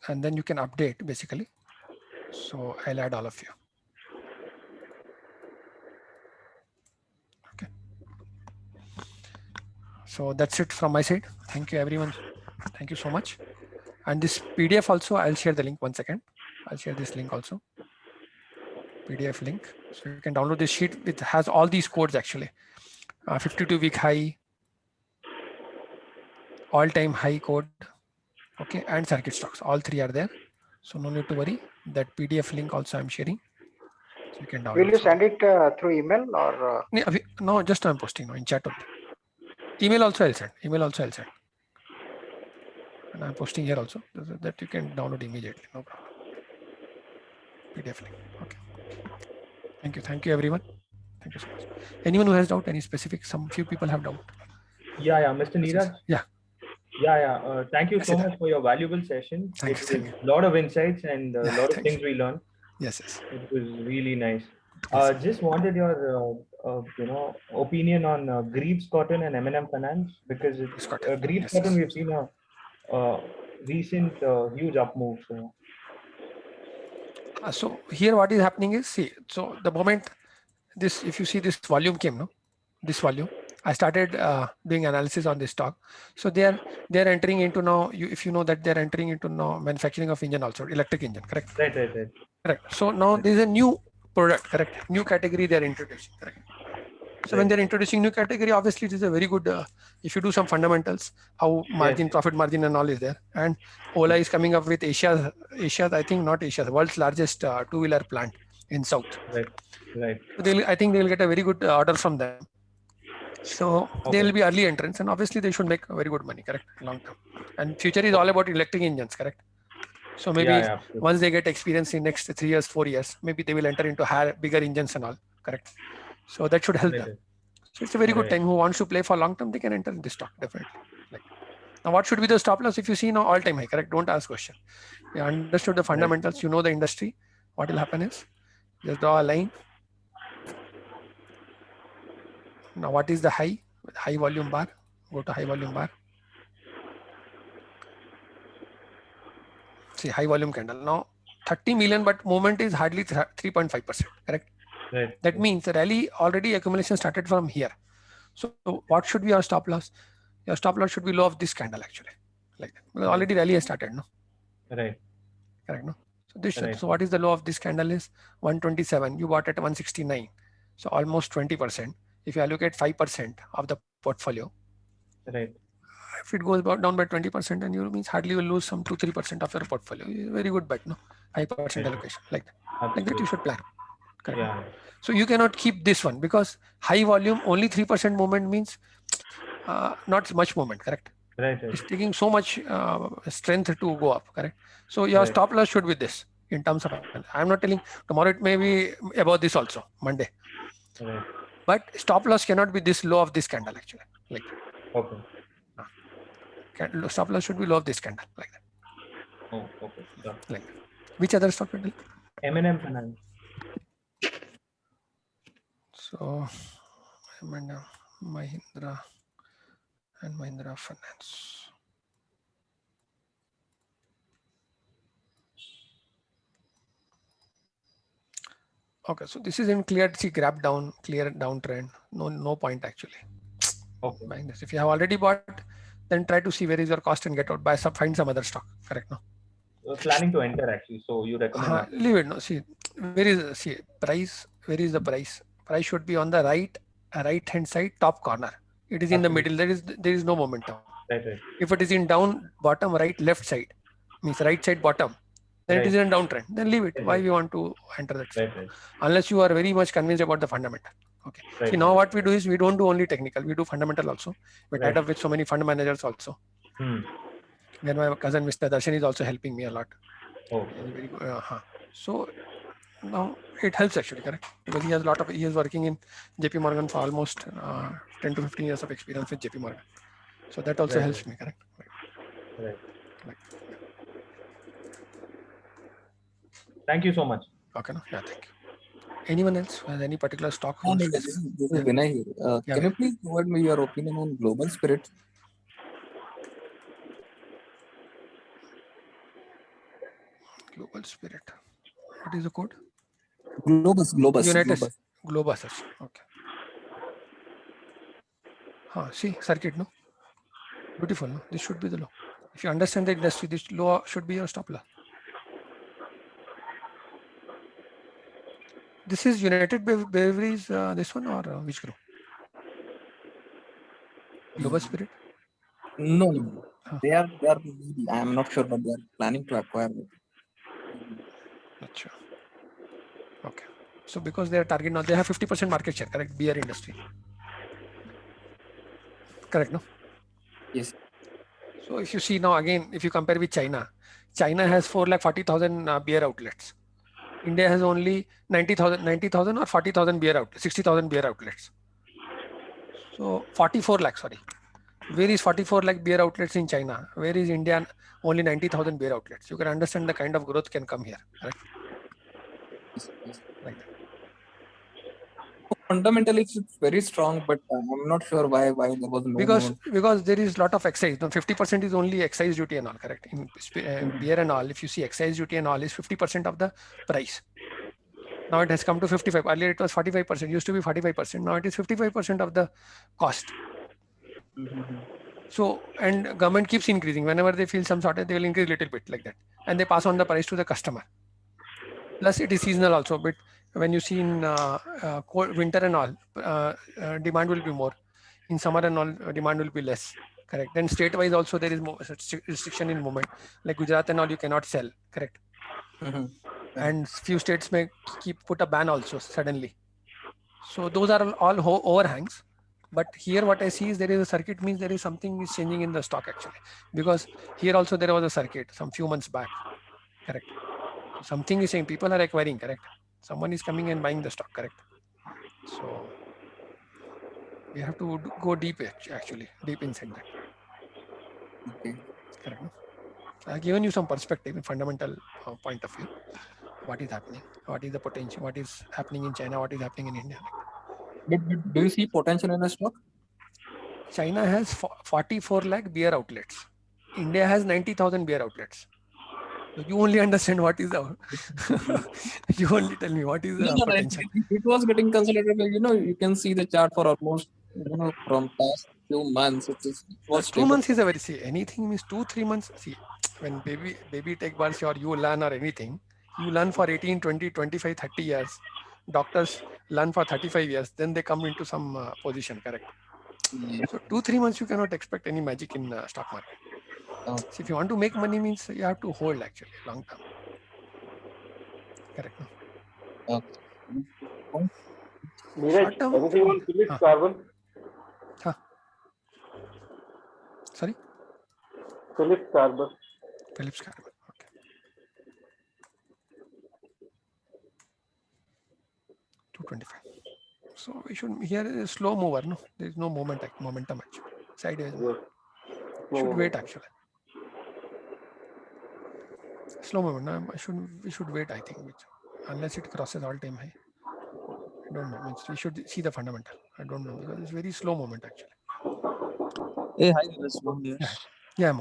And then you can update basically. So I'll add all of you. Okay. So that's it from my side. Thank you, everyone. Thank you so much. And this PDF also, I'll share the link. 1 second. I'll share this link also. PDF link. So you can download this sheet. It has all these codes actually. 52-week high, all-time high code. Okay, and circuit stocks. All three are there. So no need to worry. That PDF link also I'm sharing. So you can download.
Will you send it through email or?
No, just I'm posting now in chat only. Email also I'll send. Email also I'll send. And I'm posting here also that you can download immediately. No problem. PDF link. Okay. Thank you. Thank you, everyone. Thank you so much. Anyone who has doubt, any specific, some few people have doubt.
Yeah, Mr. Neeraj.
Yeah.
Thank you so much for your valuable session.
Thanks.
A lot of insights and a lot of things we learned.
Yes.
It was really nice. Just wanted your opinion on Greaves Cotton and M&M Finance, because Greaves Cotton we've seen a recent huge up move.
So here what is happening is, see, so the moment this, if you see this volume came, no, this volume, I started doing analysis on this stock. So they're entering into now, if you know that they're entering into now manufacturing of engine also, electric engine, correct?
Right.
Correct. So now there's a new product, correct? New category they're introducing, correct? So when they're introducing new category, obviously it is a very good, if you do some fundamentals, how margin, profit margin and all is there. And Ola is coming up with Asia's, I think not Asia, the world's largest two-wheeler plant in South.
Right.
So I think they'll get a very good order from them. So they will be early entrants, and obviously they should make very good money, correct? Long term. And future is all about electric engines, correct? So maybe once they get experience in next 3 years, 4 years, maybe they will enter into higher, bigger engines and all, correct? So that should help them. So it's a very good time. Who wants to play for long term, they can enter in this stock, definitely. Now, what should be the stop loss? If you see now all time high, correct? Don't ask question. You understood the fundamentals. You know the industry. What will happen is just draw a line. Now, what is the high? High volume bar. Go to high volume bar. See, high volume candle. Now, 30 million, but movement is hardly 3.5%, correct?
Right.
That means the rally already accumulation started from here. So what should be your stop loss? Your stop loss should be low of this candle actually. Like that. Because already rally has started, no?
Right.
Correct, no? So this so what is the low of this candle is 127. You bought at 169. So almost 20%. If you allocate 5% of the portfolio,
right?
If it goes down by 20%, and you means hardly you will lose some 2-3% of your portfolio. Very good bet, no? 5% allocation, like that. Like that you should plan. Correct.
Yeah.
So you cannot keep this one because high volume only 3% movement means not much movement, correct?
Right.
It's taking so much strength to go up, correct? So your stop loss should be this in terms of. I'm not telling tomorrow it may be about this also Monday.
Right.
But stop loss cannot be this low of this candle actually. Like
okay.
Stop loss should be low of this candle, like that.
Oh, okay. Sure.
Like that. Which other stock candle?
M&M Finance.
So, M&M, Mahindra, and Mahindra Finance. Okay, so this is in clear, see grab down, clear downtrend. No point actually.
Okay.
Buying this. If you have already bought, then try to see where is your cost and get out. Buy some, find some other stock. Correct, no?
Planning to enter actually, so you recommend?
Leave it. No, see where is price? Where is the price? Price should be on the right hand side top corner. It is in the middle. There is no momentum.
Right.
If it is in down, bottom, right, left side, means right side, bottom, then it is in a downtrend. Then leave it. Why we want to enter that?
Right.
Unless you are very much convinced about the fundamental. Okay. See, now what we do is we don't do only technical. We do fundamental also. We tied up with so many fund managers also. Then my cousin Mr. Darshan is also helping me a lot.
Oh.
Very good. So now it helps actually, correct? Because he is working in JP Morgan for almost 10 to 15 years of experience with JP Morgan. So that also helps me, correct?
Right. Thank you so much.
Okay, no? Yeah, thank you. Anyone else has any particular stock?
This is Vinay here. Can you please provide me your opinion on Global Spirit?
Global Spirit. What is the code?
Globus.
Globus. Okay. See, circuit, no? Beautiful, no? This should be the low. If you understand the industry, this low should be your stop loss. This is United Breweries, this one, or which group? Global Spirit?
No. They are. I am not sure, but they are planning to acquire it.
Achha. Okay. So because they are target now, they have 50% market share, correct? Beer industry. Correct, no?
Yes.
So if you see now again, if you compare with China has 440,000 beer outlets. India has only 90,000 or 40,000 beer outlets, 60,000 beer outlets. So 44 lakh, sorry. Where is 44 lakh beer outlets in China? Where is India only 90,000 beer outlets? You can understand the kind of growth can come here, correct? Like that.
Fundamentally, it's very strong, but I'm not sure why there was no.
Because there is a lot of excise. Now 50% is only excise duty and all, correct? In beer and all, if you see excise duty and all is 50% of the price. Now it has come to 55. Earlier it was 45%. Used to be 45%. Now it is 55% of the cost. So, and government keeps increasing. Whenever they feel some shortage, they will increase a little bit like that, and they pass on the price to the customer. Plus, it is seasonal also. But when you see in cold winter and all, demand will be more. In summer and all, demand will be less. Correct. Then state-wise also there is more restriction in movement. Like Gujarat and all, you cannot sell. Correct. And few states may put a ban also suddenly. So those are all overhangs. But here what I see is there is a circuit, means there is something is changing in the stock actually. Because here also there was a circuit some few months back. Correct. Something is saying people are acquiring, correct? Someone is coming and buying the stock, correct? So we have to go deep actually, deep inside that.
Okay.
Correct. No? I've given you some perspective in fundamental point of view. What is happening? What is the potential? What is happening in China? What is happening in India?
But do you see potential in the stock?
China has 44 lakh beer outlets. India has 90,000 beer outlets. So you only understand what is the. You only tell me what is the potential.
It was getting consolidated. You can see the chart for almost from past few months. It was
2 months is a very anything means 2-3 months. See, when baby take birth or you learn or anything, you learn for 18, 20, 25, 30 years. Doctors learn for 35 years. Then they come into some position, correct?
Yeah.
So 2-3 months you cannot expect any magic in stock market. So if you want to make money, means you have to hold actually long term. Correct.
Neeraj, anything on Philips Carbon?
Sorry?
Philips Carbon.
Philips Carbon. Okay. $225. So we should here is a slow mover. No, there is no momentum actually. Sideways.
Yes. slow
wait actually. Slow movement. No, we should wait. I think, unless it crosses all-time high. I don't know. We should see the fundamental. I don't know because it's very slow movement actually.
Hey, hi, Neeraj.
Yeah, I'm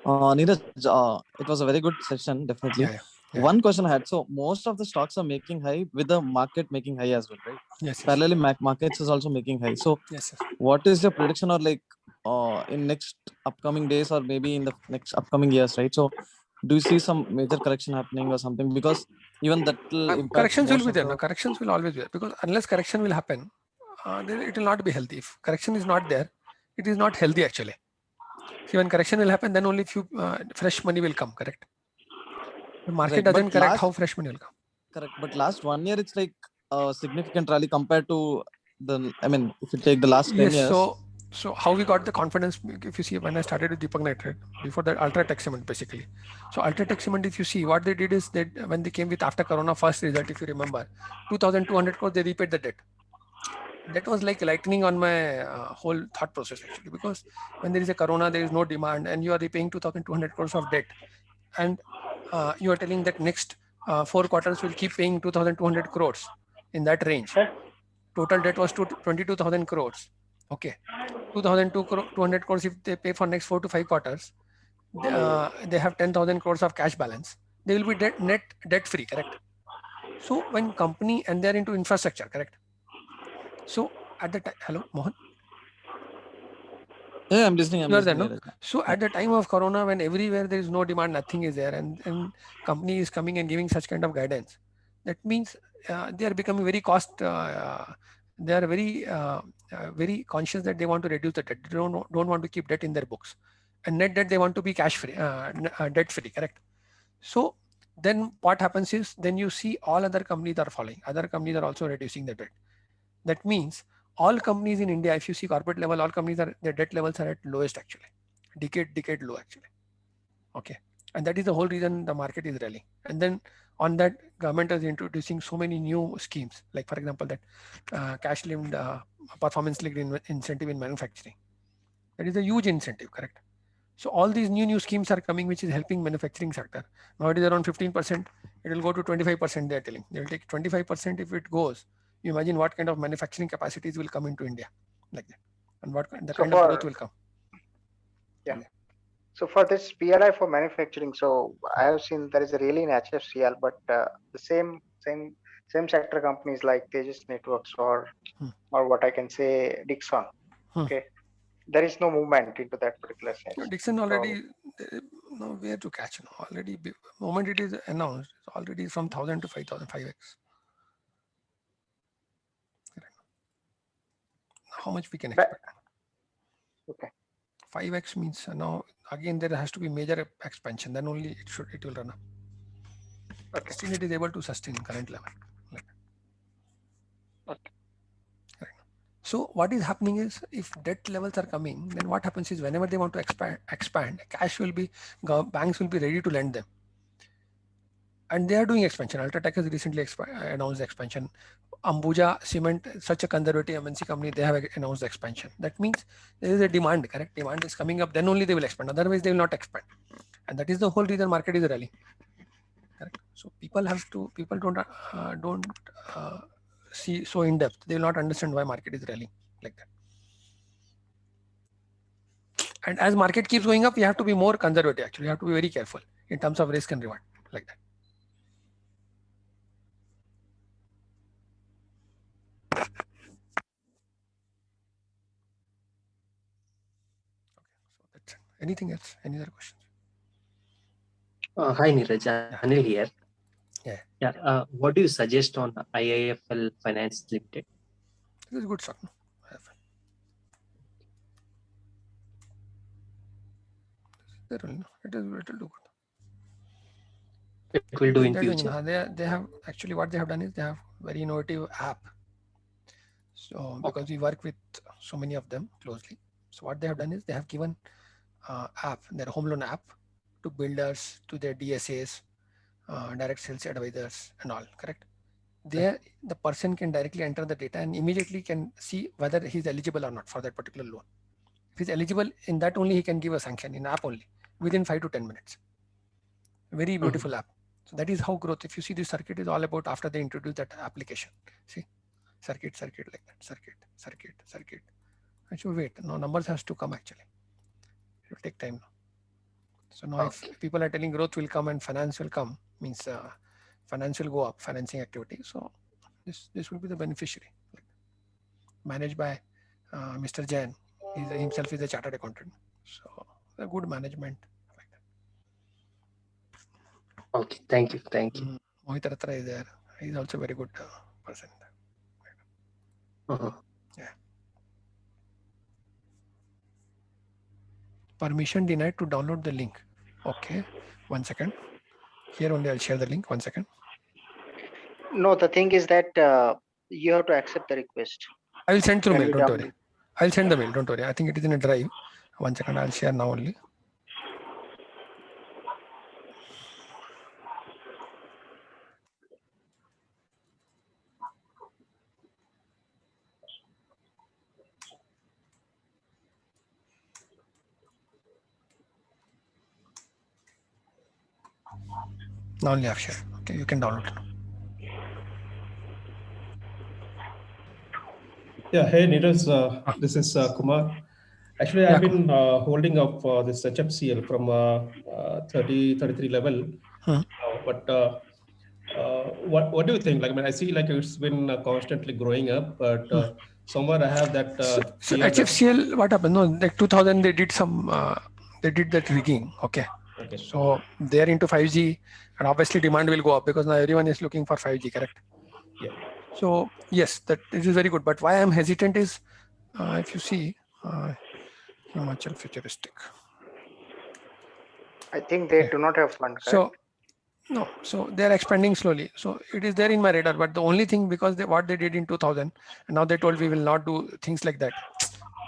on.
Neeraj, it was a very good session, definitely. One question I had. So most of the stocks are making high with the market making high as well, right?
Yes.
Parallelly, markets is also making high. So
yes.
What is your prediction, or like in next upcoming days, or maybe in the next upcoming years, right? So do you see some major correction happening or something? Because even that will impact.
Corrections will be there. No, corrections will always be there, because unless correction will happen, then it will not be healthy. If correction is not there, it is not healthy actually. See, when correction will happen, then only few fresh money will come. Correct. The market doesn't correct, how fresh money will come.
Correct. But last 1 year, it's like a significant rally compared to the. I mean, if you take the last 10 years.
So how we got the confidence? If you see, when I started with Deepak Nitrite, before that Ultratech Cement basically. So Ultratech Cement, if you see, what they did is that when they came with after Corona first result, if you remember, 2,200 crores, they repaid the debt. That was like lightning on my whole thought process actually, because when there is a Corona, there is no demand, and you are repaying 2,200 crores of debt, and you are telling that next 4 quarters will keep paying 2,200 crores in that range. Total debt was 22,000 crores. Okay, 2,200 crores if they pay for next 4 to 5 quarters, they have 10,000 crores of cash balance. They will be net debt free, correct? So when company, and they're into infrastructure, correct? So at the time, hello, Mohan.
Yeah, I'm listening.
No? So at the time of Corona, when everywhere there is no demand, nothing is there, and company is coming and giving such kind of guidance, that means they are becoming very cost. They are very conscious that they want to reduce the debt. They don't want to keep debt in their books, and net debt they want to be cash free, debt free, correct? So then what happens is, then you see all other companies are following. Other companies are also reducing the debt. That means all companies in India, if you see corporate level, all companies are, their debt levels are at lowest actually, decade low actually. Okay, and that is the whole reason the market is rallying. And then on that, government is introducing so many new schemes, like for example that cash linked performance linked incentive in manufacturing. That is a huge incentive, correct? So all these new schemes are coming, which is helping manufacturing sector. Now it is around 15%. It will go to 25%. They are telling they will take 25% if it goes. You imagine what kind of manufacturing capacities will come into India like that, and what the kind of growth will come.
Yeah. So for this PLI for manufacturing, so I have seen there is a really in HFCL, but the same sector companies like Tejas Networks or what I can say Dixon. Okay, there is no movement into that particular sense.
No, Dixon already nowhere to catch. Already moment it is announced, it's already from 1,000 to 5,000, 5x. How much we can expect?
Okay.
5x means now again there has to be major expansion. Then only it will run up. Okay. Still it is able to sustain current level.
Okay.
Right. So what is happening is, if debt levels are coming, then what happens is whenever they want to expand, cash will be, banks will be ready to lend them. And they are doing expansion. Ultratech has recently announced expansion. Ambuja Cement, such a conservative MNC company, they have announced expansion. That means there is a demand, correct? Demand is coming up, then only they will expand. Otherwise, they will not expand. And that is the whole reason market is rallying. Correct? So people don't see so in depth. They will not understand why market is rallying like that. And as market keeps going up, you have to be more conservative. Actually, you have to be very careful in terms of risk and reward like that. Anything else? Any other questions?
Hi Neeraj, Anil here.
Yeah.
What do you suggest on IIFL Finance Limited?
It is a good stock. It will do good.
It will do in future.
They have actually, what they have done is they have very innovative app. So because we work with so many of them closely, so what they have done is they have given app, their home loan app, to builders, to their DSAs, direct sales advisors and all, correct? There the person can directly enter the data and immediately can see whether he's eligible or not for that particular loan. If he's eligible, in that only he can give a sanction in app only within 5 to 10 minutes. Very beautiful app. So that is how growth. If you see, this circuit is all about after they introduce that application. See, circuit like that, circuit. I should wait. No, numbers has to come actually. It will take time. So now if people are telling growth will come and finance will come, means finance will go up, financing activity. So this will be the beneficiary. Managed by Mr. Jain. He himself is a chartered accountant. So a good management.
Okay, thank you.
Mohit Ratra is there. He's also a very good person. Yeah. Permission denied to download the link. Okay, 1 second. Here only I'll share the link. 1 second.
No, the thing is that you have to accept the request.
I will send through mail. Don't worry. I'll send the mail. Don't worry. I think it is in a drive. 1 second. I'll share now only. Now only I've shared. Okay, you can download it now.
Yeah, hey Neeraj, this is Kumar. Actually, I've been holding up this HFCL from 33 level. But what do you think? Like, I mean, I see like it's been constantly growing up, but somewhere I have that.
So HFCL, what happened? No, like 2000, they did some, they did that rigging. Okay. So they're into 5G, and obviously demand will go up because now everyone is looking for 5G, correct?
Yeah.
So yes, that it is very good. But why I'm hesitant is, if you see, Himachal Futuristic.
I think they do not have fund.
So no, so they're expanding slowly. So it is there in my radar. But the only thing, because what they did in 2000, and now they told we will not do things like that.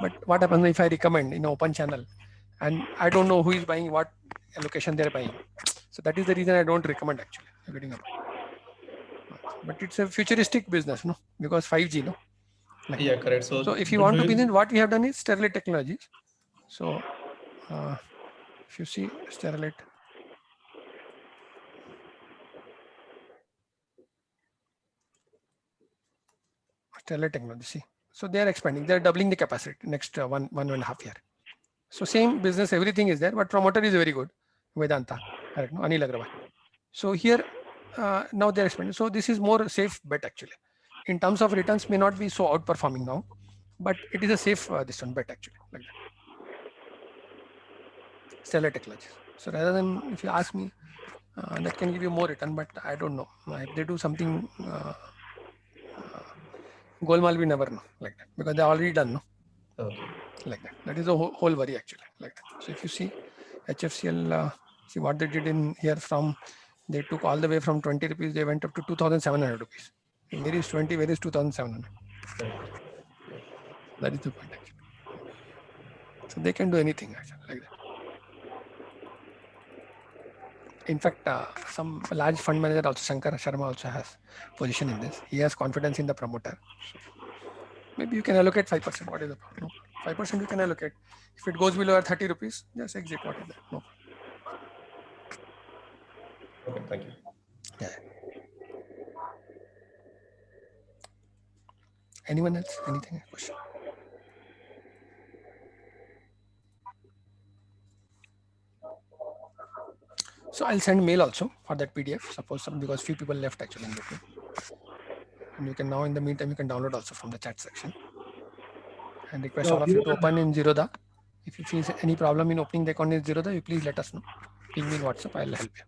But what happens if I recommend in an open channel, and I don't know who is buying what allocation they're buying? So that is the reason I don't recommend actually getting up. But it's a futuristic business, no? Because 5G, no? Like,
yeah, correct.
So if you want to be in, what we have done is Sterlite Technologies. So if you see Sterlite. Sterlite Technology, see. So they are expanding. They are doubling the capacity next 1.5 years. So same business, everything is there, but promoter is very good. Vedanta, correct? No? Anil Agrawal. So here, now they're expanding. So this is more safe bet actually. In terms of returns, may not be so outperforming now, but it is a safe this one bet actually. Like that. Sterlite Technologies. So rather than, if you ask me, that can give you more return, but I don't know. If they do something, Golmaal, we never know like that because they're already done, no?
Okay.
Like that. That is the whole worry actually. Like that. So if you see HFCL, see what they did in here from, they took all the way from 20 rupees, they went up to 2,700 rupees. Where is 20, where is 2,700? That is the point actually. So they can do anything actually like that. In fact, some large fund manager also, Shankar Sharma also has position in this. He has confidence in the promoter. So maybe you can allocate 5%. What is the problem? 5% you can allocate. If it goes below 30 rupees, just exit. What is that? No.
Okay, thank you.
Yeah. Anyone else? Anything? Question? So I'll send mail also for that PDF. Suppose because few people left actually in between. And you can now in the meantime you can download also from the chat section. And request all of you to open in Zerodha. If you face any problem in opening the account in Zerodha, you please let us know. Ping me in WhatsApp. I'll help you.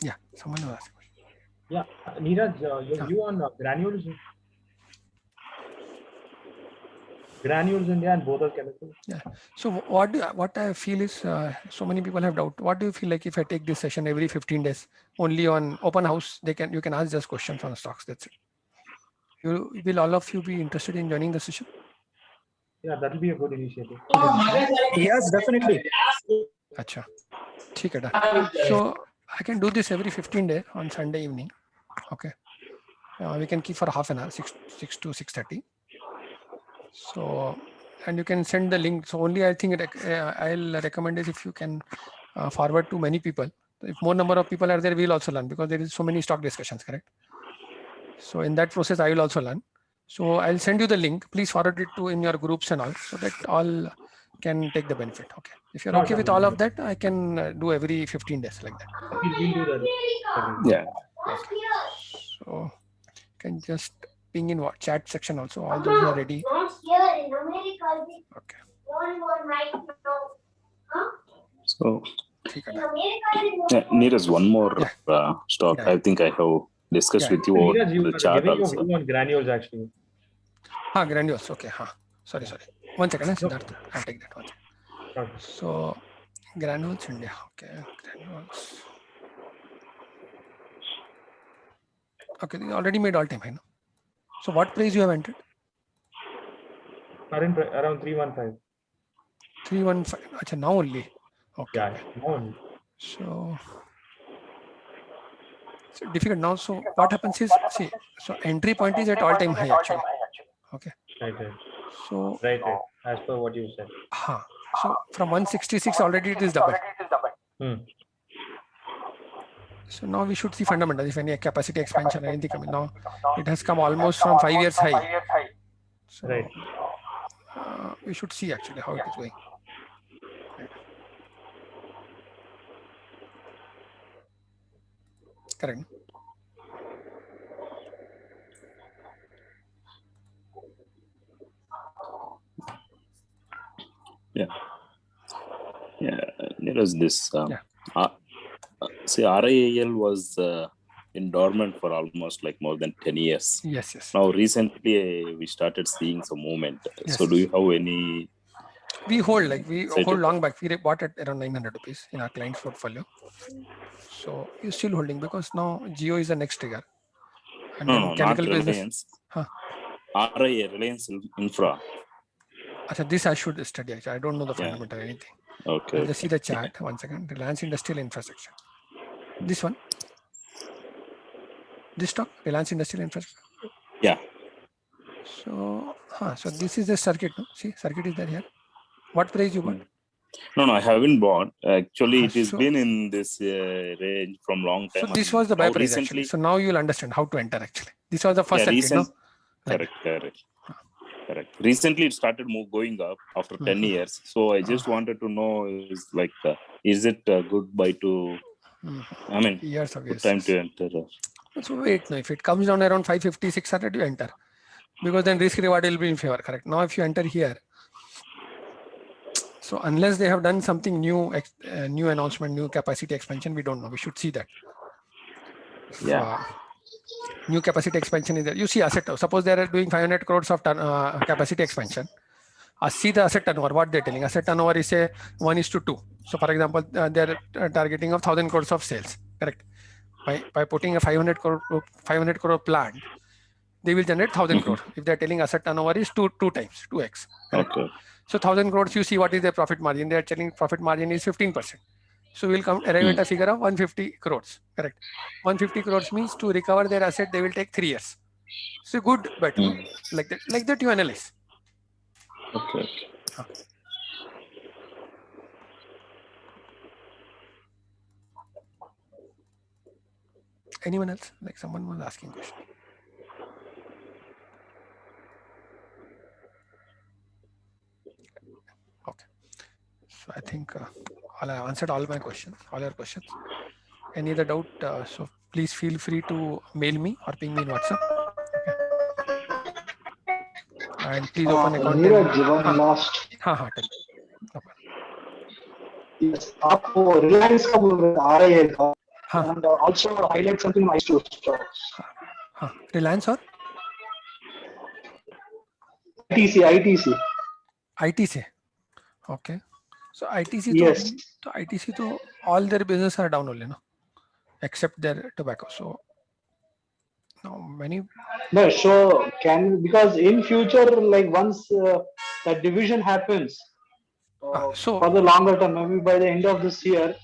Yeah, someone will ask.
Yeah, Neeraj, your view on Granules India and Bodhal Chemicals.
Yeah. So what I feel is so many people have doubt. What do you feel like if I take this session every 15 days only on open house? You can ask just questions on stocks. That's it. Will all of you be interested in joining the session?
Yeah, that will be a good initiative.
Yes, definitely.
Acha. ठीक है. So I can do this every 15 days on Sunday evening. Okay. We can keep for half an hour, 6 to 6:30. So, and you can send the link. So only I think I'll recommend is if you can forward to many people. If more number of people are there, we'll also learn because there is so many stock discussions, correct? So in that process, I will also learn. So I'll send you the link. Please forward it to in your groups and all, so that all can take the benefit. Okay. If you're okay with all of that, I can do every 15 days like that.
We'll do that.
Yeah.
Okay. So you can just ping in what chat section also. All those who are ready. Okay.
So, Neeraj, one more stock. I think I have discussed with you over the chart also.
On granules actually.
Granules. Okay. Sorry. 1 second. Siddharth. I'll take that one.
Okay.
So granules India. Okay. Granules. Okay. They already made all time high. No? So what price you have entered?
Around 315.
315. Achha, now only. Okay.
Yeah, now only.
So difficult now. So what happens is, see, so entry point is at all time high actually. Okay.
Right.
So
right. As per what you said.
So from 166 already it is double. So now we should see fundamentals. If any capacity expansion or anything coming now, it has come almost from 5 years high. So
right.
We should see actually how it is going. Correct.
There is this. See, RIAL was in dormant for almost like more than 10 years.
Yes.
Now, recently we started seeing some movement.
Yes.
So, do you have any?
We hold long back. We bought it around 900 rupees in our client's portfolio. So you're still holding because now Geo is the next trigger. And
No,
chemical
not
business.
RIA, Reliance Infra.
This I should study. Actually. I don't know the fundamental anything.
Okay.
I'll just see the chart. 1 second. Reliance Industrial Infrastructure. This one. This stock, Reliance Industrial Infrastructure.
Yeah.
So this is the circuit. No? See, circuit is there here. What price you bought?
No, I haven't bought. Actually, it has been in this range from long time.
So this was the buy price recently. Actually. So now you will understand how to enter actually. This was the first circuit, no?
Correct. Recently, it started going up after 10 years. So I just wanted to know is it a good buy to? I mean,
years of
good time to enter.
So wait, no. If it comes down around 550, 600, you enter, because then risk reward will be in favor. Correct. Now, if you enter here. So unless they have done something new, new announcement, new capacity expansion, we don't know. We should see that. New capacity expansion is there. You see asset. Suppose they are doing 500 crores of capacity expansion. See the asset turnover. What they're telling. Asset turnover is say 1:2. So for example, they're targeting of 1,000 crores of sales. Correct. By putting a 500 crore plant, they will generate 1,000 crore. If they're telling asset turnover is 2x. Correct?
Okay.
So 1,000 crores, you see what is their profit margin. They are telling profit margin is 15%. So we'll arrive at a figure of 150 crores. Correct. 150 crores means to recover their asset, they will take 3 years. So good, but like that you analyze.
Okay.
Anyone else? Like someone was asking question. Okay. So I think I answered all my questions, all your questions. Any other doubt? So please feel free to mail me or ping me in WhatsApp. Okay. And please open account.
Neeraj, last.
Tell me.
Yes, आपको Reliance का बोल रहे RIA का. And also highlight something nice to stocks.
Reliance or? ITC. Okay. So ITC,
yes.
So ITC, to all their business are down only, no? Except their tobacco. So now many.
No, so because in future, like once that division happens,
so
for the longer term, maybe by the end of this year,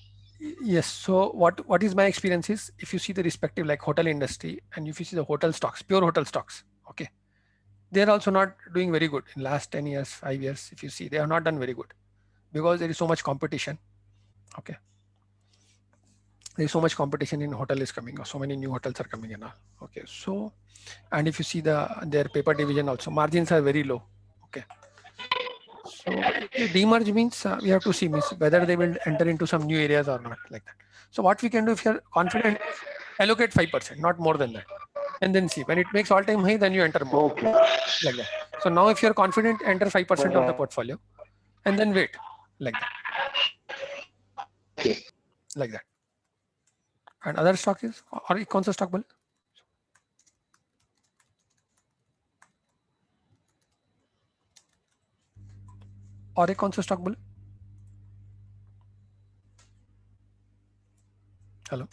Yes. So what is my experience is, if you see the respective like hotel industry, and if you see the hotel stocks, pure hotel stocks, okay, they are also not doing very good in last 10 years, 5 years. If you see, they have not done very good because there is so much competition. Okay. There is so much competition in hotel is coming, or so many new hotels are coming in. Okay. So, and if you see their paper division also, margins are very low. Okay. So demerge means we have to see whether they will enter into some new areas or not, like that. So what we can do, if you're confident, allocate 5%, not more than that, and then see when it makes all-time high, then you enter more, like that. So now if you're confident, enter 5% of the portfolio, and then wait, like that, like that. And other stock is, or कौन सा stock बोले? और एक कौन सा stock बोले? Hello.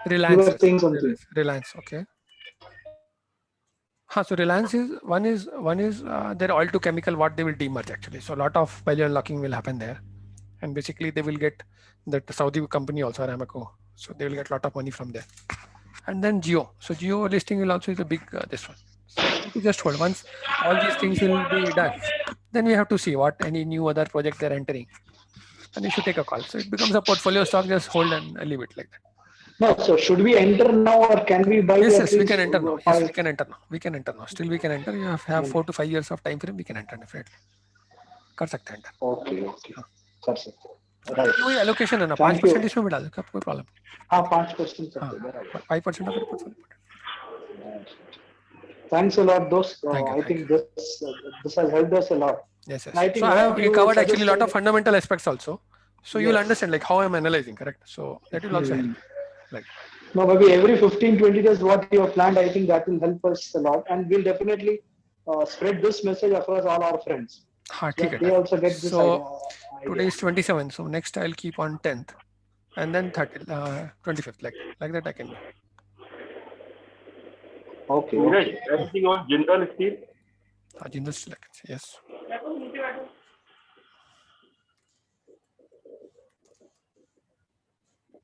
Reliance. Okay. So Reliance is one is their oil to chemical, what they will demerge actually. So a lot of value unlocking will happen there, and basically they will get that Saudi company also, Aramco. So they will get a lot of money from there. And then Geo. So Geo listing will also is a big this one. So we just hold. Once all these things will be done, then we have to see what any new other project they're entering, and you should take a call. So it becomes a portfolio stock. Just hold and leave it like that.
No, so should we enter now, or can we buy?
Yes, we can enter now. Yes, we can enter now. We can enter now. Still, we can enter. You have 4 to 5 years of time frame. We can enter definitely. कर सकते हैं enter.
Okay, कर सकते हैं. Right.
वही allocation है ना, 5% इसमें भी डाल दो, कोई problem.
हाँ, 5% करते हैं, बराबर.
5% of your portfolio.
Thanks a lot, dost. I think this has helped us a lot.
Yes. So I have covered actually a lot of fundamental aspects also. So you will understand like how I'm analyzing, correct? So that will also help. Like.
No, maybe every 15-20 days what you have planned, I think that will help us a lot, and we'll definitely spread this message across all our friends.
So
they also get this idea.
Today is 27, so next I'll keep on 10th, and then 25th, like that I can do.
Okay.
Anything on Jindal Steel?
Jindal Steel, yes.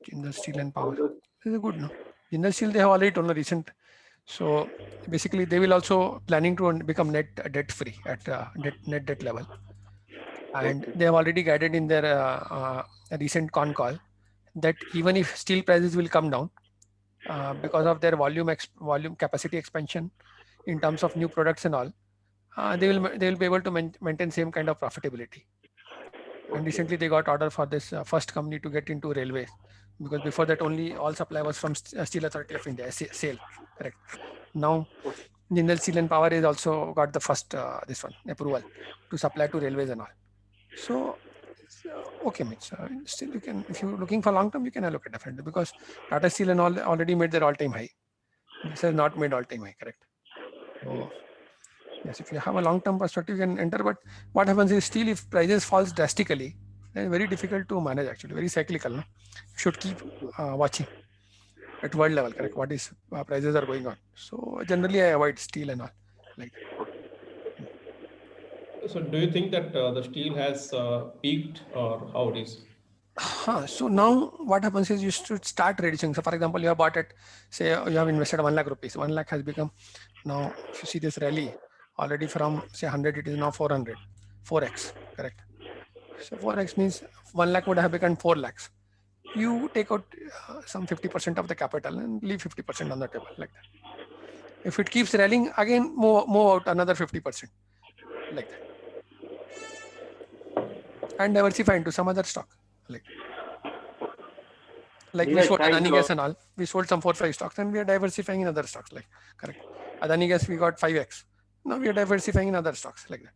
Jindal Steel and Power. This is good, no? Jindal Steel, they have already told the recent. So basically, they will also planning to become net debt free at net debt level, and they have already guided in their recent con call that even if steel prices will come down because of their volume capacity expansion in terms of new products and all, they will be able to maintain same kind of profitability. And recently they got order for this first company to get into railways, because before that only all supply was from Steel Authority of India, SAIL, correct. Now Jindal Steel and Power is also got the first this one approval to supply to railways and all. So okay, means still you can, if you're looking for long term, you can allocate definitely, because Tata Steel and all already made their all-time high. This has not made all-time high, correct. So yes, if you have a long-term perspective, you can enter. But what happens is steel, if prices falls drastically, then very difficult to manage actually, very cyclical. No? You should keep watching at world level, correct, what is prices are going on. So generally I avoid steel and all like that.
So do you think that the steel has peaked, or how it is?
So now what happens is you should start reducing. So for example, you have bought it, say you have invested 1 lakh rupees. 1 lakh has become, now if you see this rally already from say 100, it is now 400, 4x, correct. So 4x means 1 lakh would have become 4 lakhs. You take out some 50% of the capital and leave 50% on the table like that. If it keeps rallying, again move out another 50% like that. And diversify into some other stock. Like we sold Adani Gas and all. We sold some 4-5 stocks, and we are diversifying in other stocks, like correct. Adani Gas we got 5x. Now we are diversifying in other stocks like that.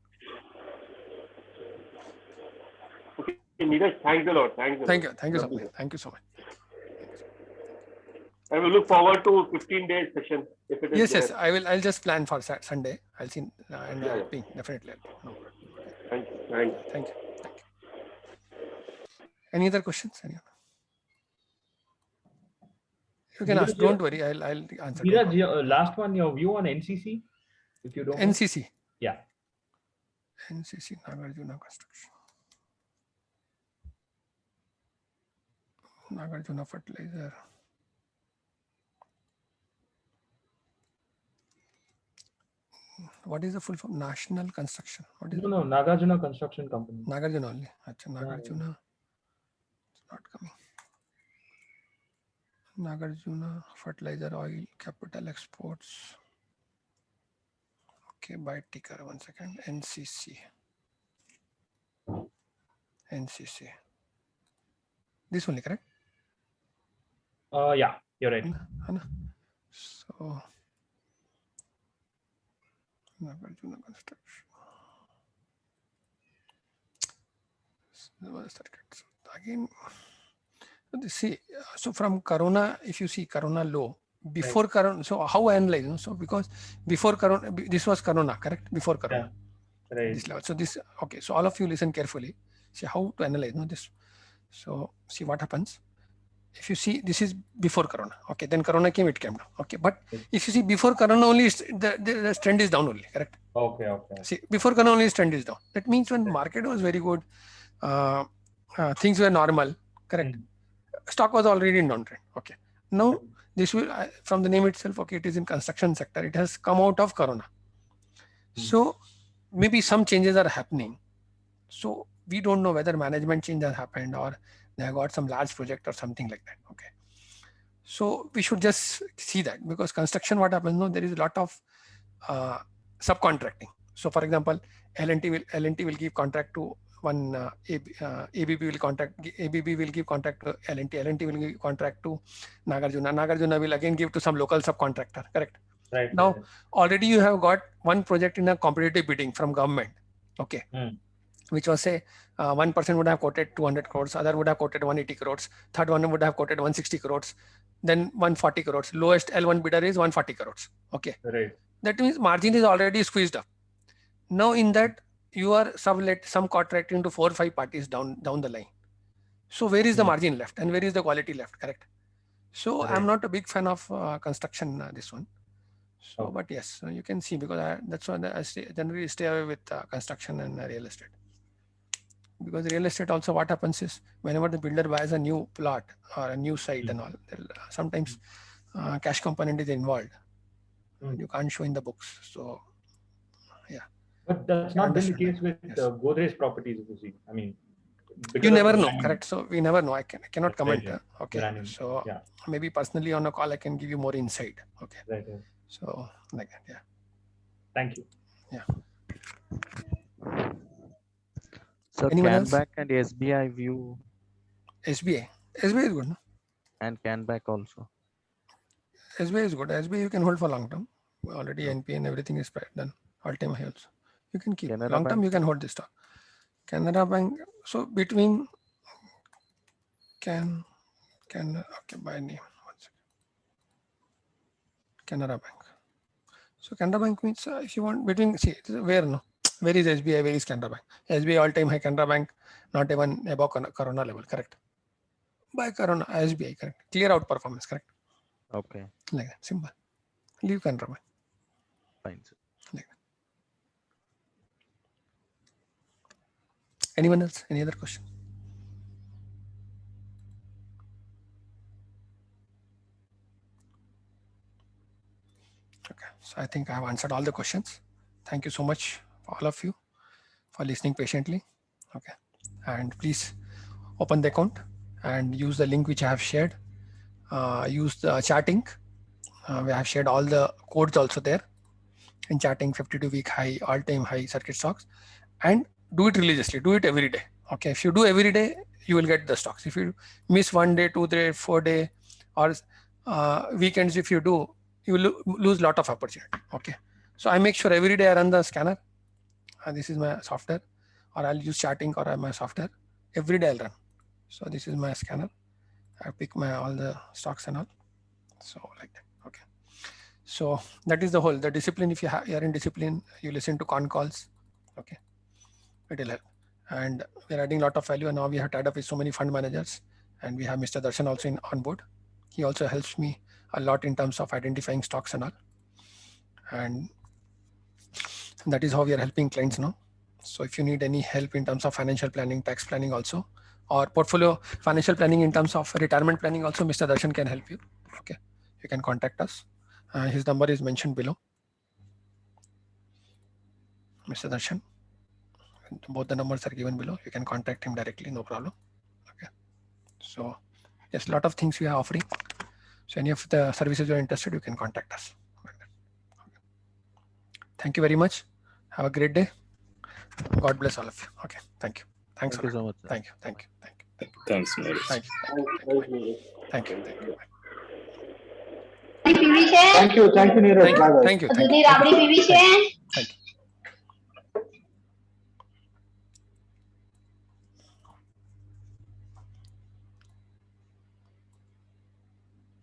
Okay, Neeraj, thanks a lot. Thank you.
Thank you so much. Thank you so much.
I will look forward to 15 days session. If it is
yes, I'll just plan for Sunday. I'll see and I'll ping definitely. No.
Thank you.
Thank you. Any other questions? You can ask. Don't worry. I'll answer.
Neeraj, last one. Your view on NCC, if you don't.
NCC.
Yeah.
NCC Nagarjuna construction. Nagarjuna fertilizer. What is the full form? National Construction. What is
No, Nagarjuna Construction Company.
Nagarjuna only. Achha, Nagarjuna. It's not coming. Nagarjuna fertilizer, oil, capital exports. Okay, by ticker. 1 second. NCC. NCC. This only, correct?
Yeah, you're right.
So, Nagarjuna construction. Again, see, so from Corona, if you see Corona low, before right. Corona, so how I analyze? So because before Corona, this was Corona, correct? Before Corona.
Yeah. Right.
This level. So this, okay, so all of you listen carefully. See how to analyze this. So see what happens. If you see, this is before Corona. Okay, then Corona came, it came down. Okay, but if you see before Corona only, the trend is down only, correct?
Okay.
See, before Corona only, trend is down. That means when market was very good, things were normal, correct? Stock was already in downtrend. Okay, now this will, from the name itself, okay, it is in construction sector. It has come out of Corona. So maybe some changes are happening. So we don't know whether management change has happened or they have got some large project or something like that. Okay. So we should just see that, because construction, what happens, no, there is a lot of subcontracting. So for example, L&T will give contract to one, ABB will give contract to L&T will give contract to Nagarjuna will again give to some local subcontractor, correct?
Right.
Now, already you have got one project in a competitive bidding from government, okay, which was say one person would have quoted 200 crores, other would have quoted 180 crores, third one would have quoted 160 crores, then 140 crores. Lowest L1 bidder is 140 crores. Okay.
Right.
That means margin is already squeezed up. Now in that you are sublet some contracting to 4 or 5 parties down the line. So where is the margin left and where is the quality left? Correct. So I'm not a big fan of construction this one. So, but yes, you can see, because that's why I generally stay away with construction and real estate. Because real estate also, what happens is whenever the builder buys a new plot or a new site and all, sometimes cash component is involved. You can't show in the books. So yeah.
But that's not been the case with Godrej properties, you see. I mean,
you never know, correct? So we never know. I cannot comment.
Right,
okay. So maybe personally on a call I can give you more insight. Okay.
Right.
So like that, yeah.
Thank you.
Yeah.
So Canback and SBI view.
SBI is good, no?
And Canback also.
SBI is good. SBI you can hold for long term. Already NP and everything is done. All time high also. You can keep
Canara
long term.
Bank.
You can hold this stock. Canara Bank. So between okay, by name. 1 second. Canara Bank. So Canara Bank means if you want between, see where is SBI, where is Canara Bank? SBI all time high, Canara Bank not even above Corona level, correct? By Corona, SBI, correct? Clear out performance, correct?
Okay.
Like that, simple. Leave Canara Bank.
Fine, sir.
Like that. Anyone else? Any other question? Okay, so I think I have answered all the questions. Thank you so much for all of you for listening patiently. Okay, and please open the account and use the link which I have shared. Use the charting. We have shared all the codes also there in charting 52-week high, all-time high circuit stocks, and do it religiously. Do it every day. Okay, if you do every day, you will get the stocks. If you miss 1 day, 2 day, 4 day, or weekends, if you do, you will lose a lot of opportunity. Okay, so I make sure every day I run the scanner. This is my software, or I'll use charting or my software. Every day I'll run. So this is my scanner. I pick all the stocks and all. So like that. Okay. So that is the discipline. If you are in discipline, you listen to con calls. Okay. It will help. and we're adding a lot of value. And now we have tied up with so many fund managers, and we have Mr. Darshan also on board. He also helps me a lot in terms of identifying stocks and all. And that is how we are helping clients now. So if you need any help in terms of financial planning, tax planning also, or portfolio financial planning in terms of retirement planning also, Mr. Darshan can help you. Okay, you can contact us. His number is mentioned below. Mr. Darshan, both the numbers are given below. You can contact him directly, no problem. Okay, so yes, a lot of things we are offering. So any of the services you're interested, you can contact us. Thank you very much. Have a great day. God bless all of you. Okay, thank you. Thanks
Thank you so much.
Thank you. Thank you. Thank you.
Thanks, Neeraj.
Thank you. Thank you. Thank you.
Thank you, Neeraj.
Thank you. Thank you. Thank you.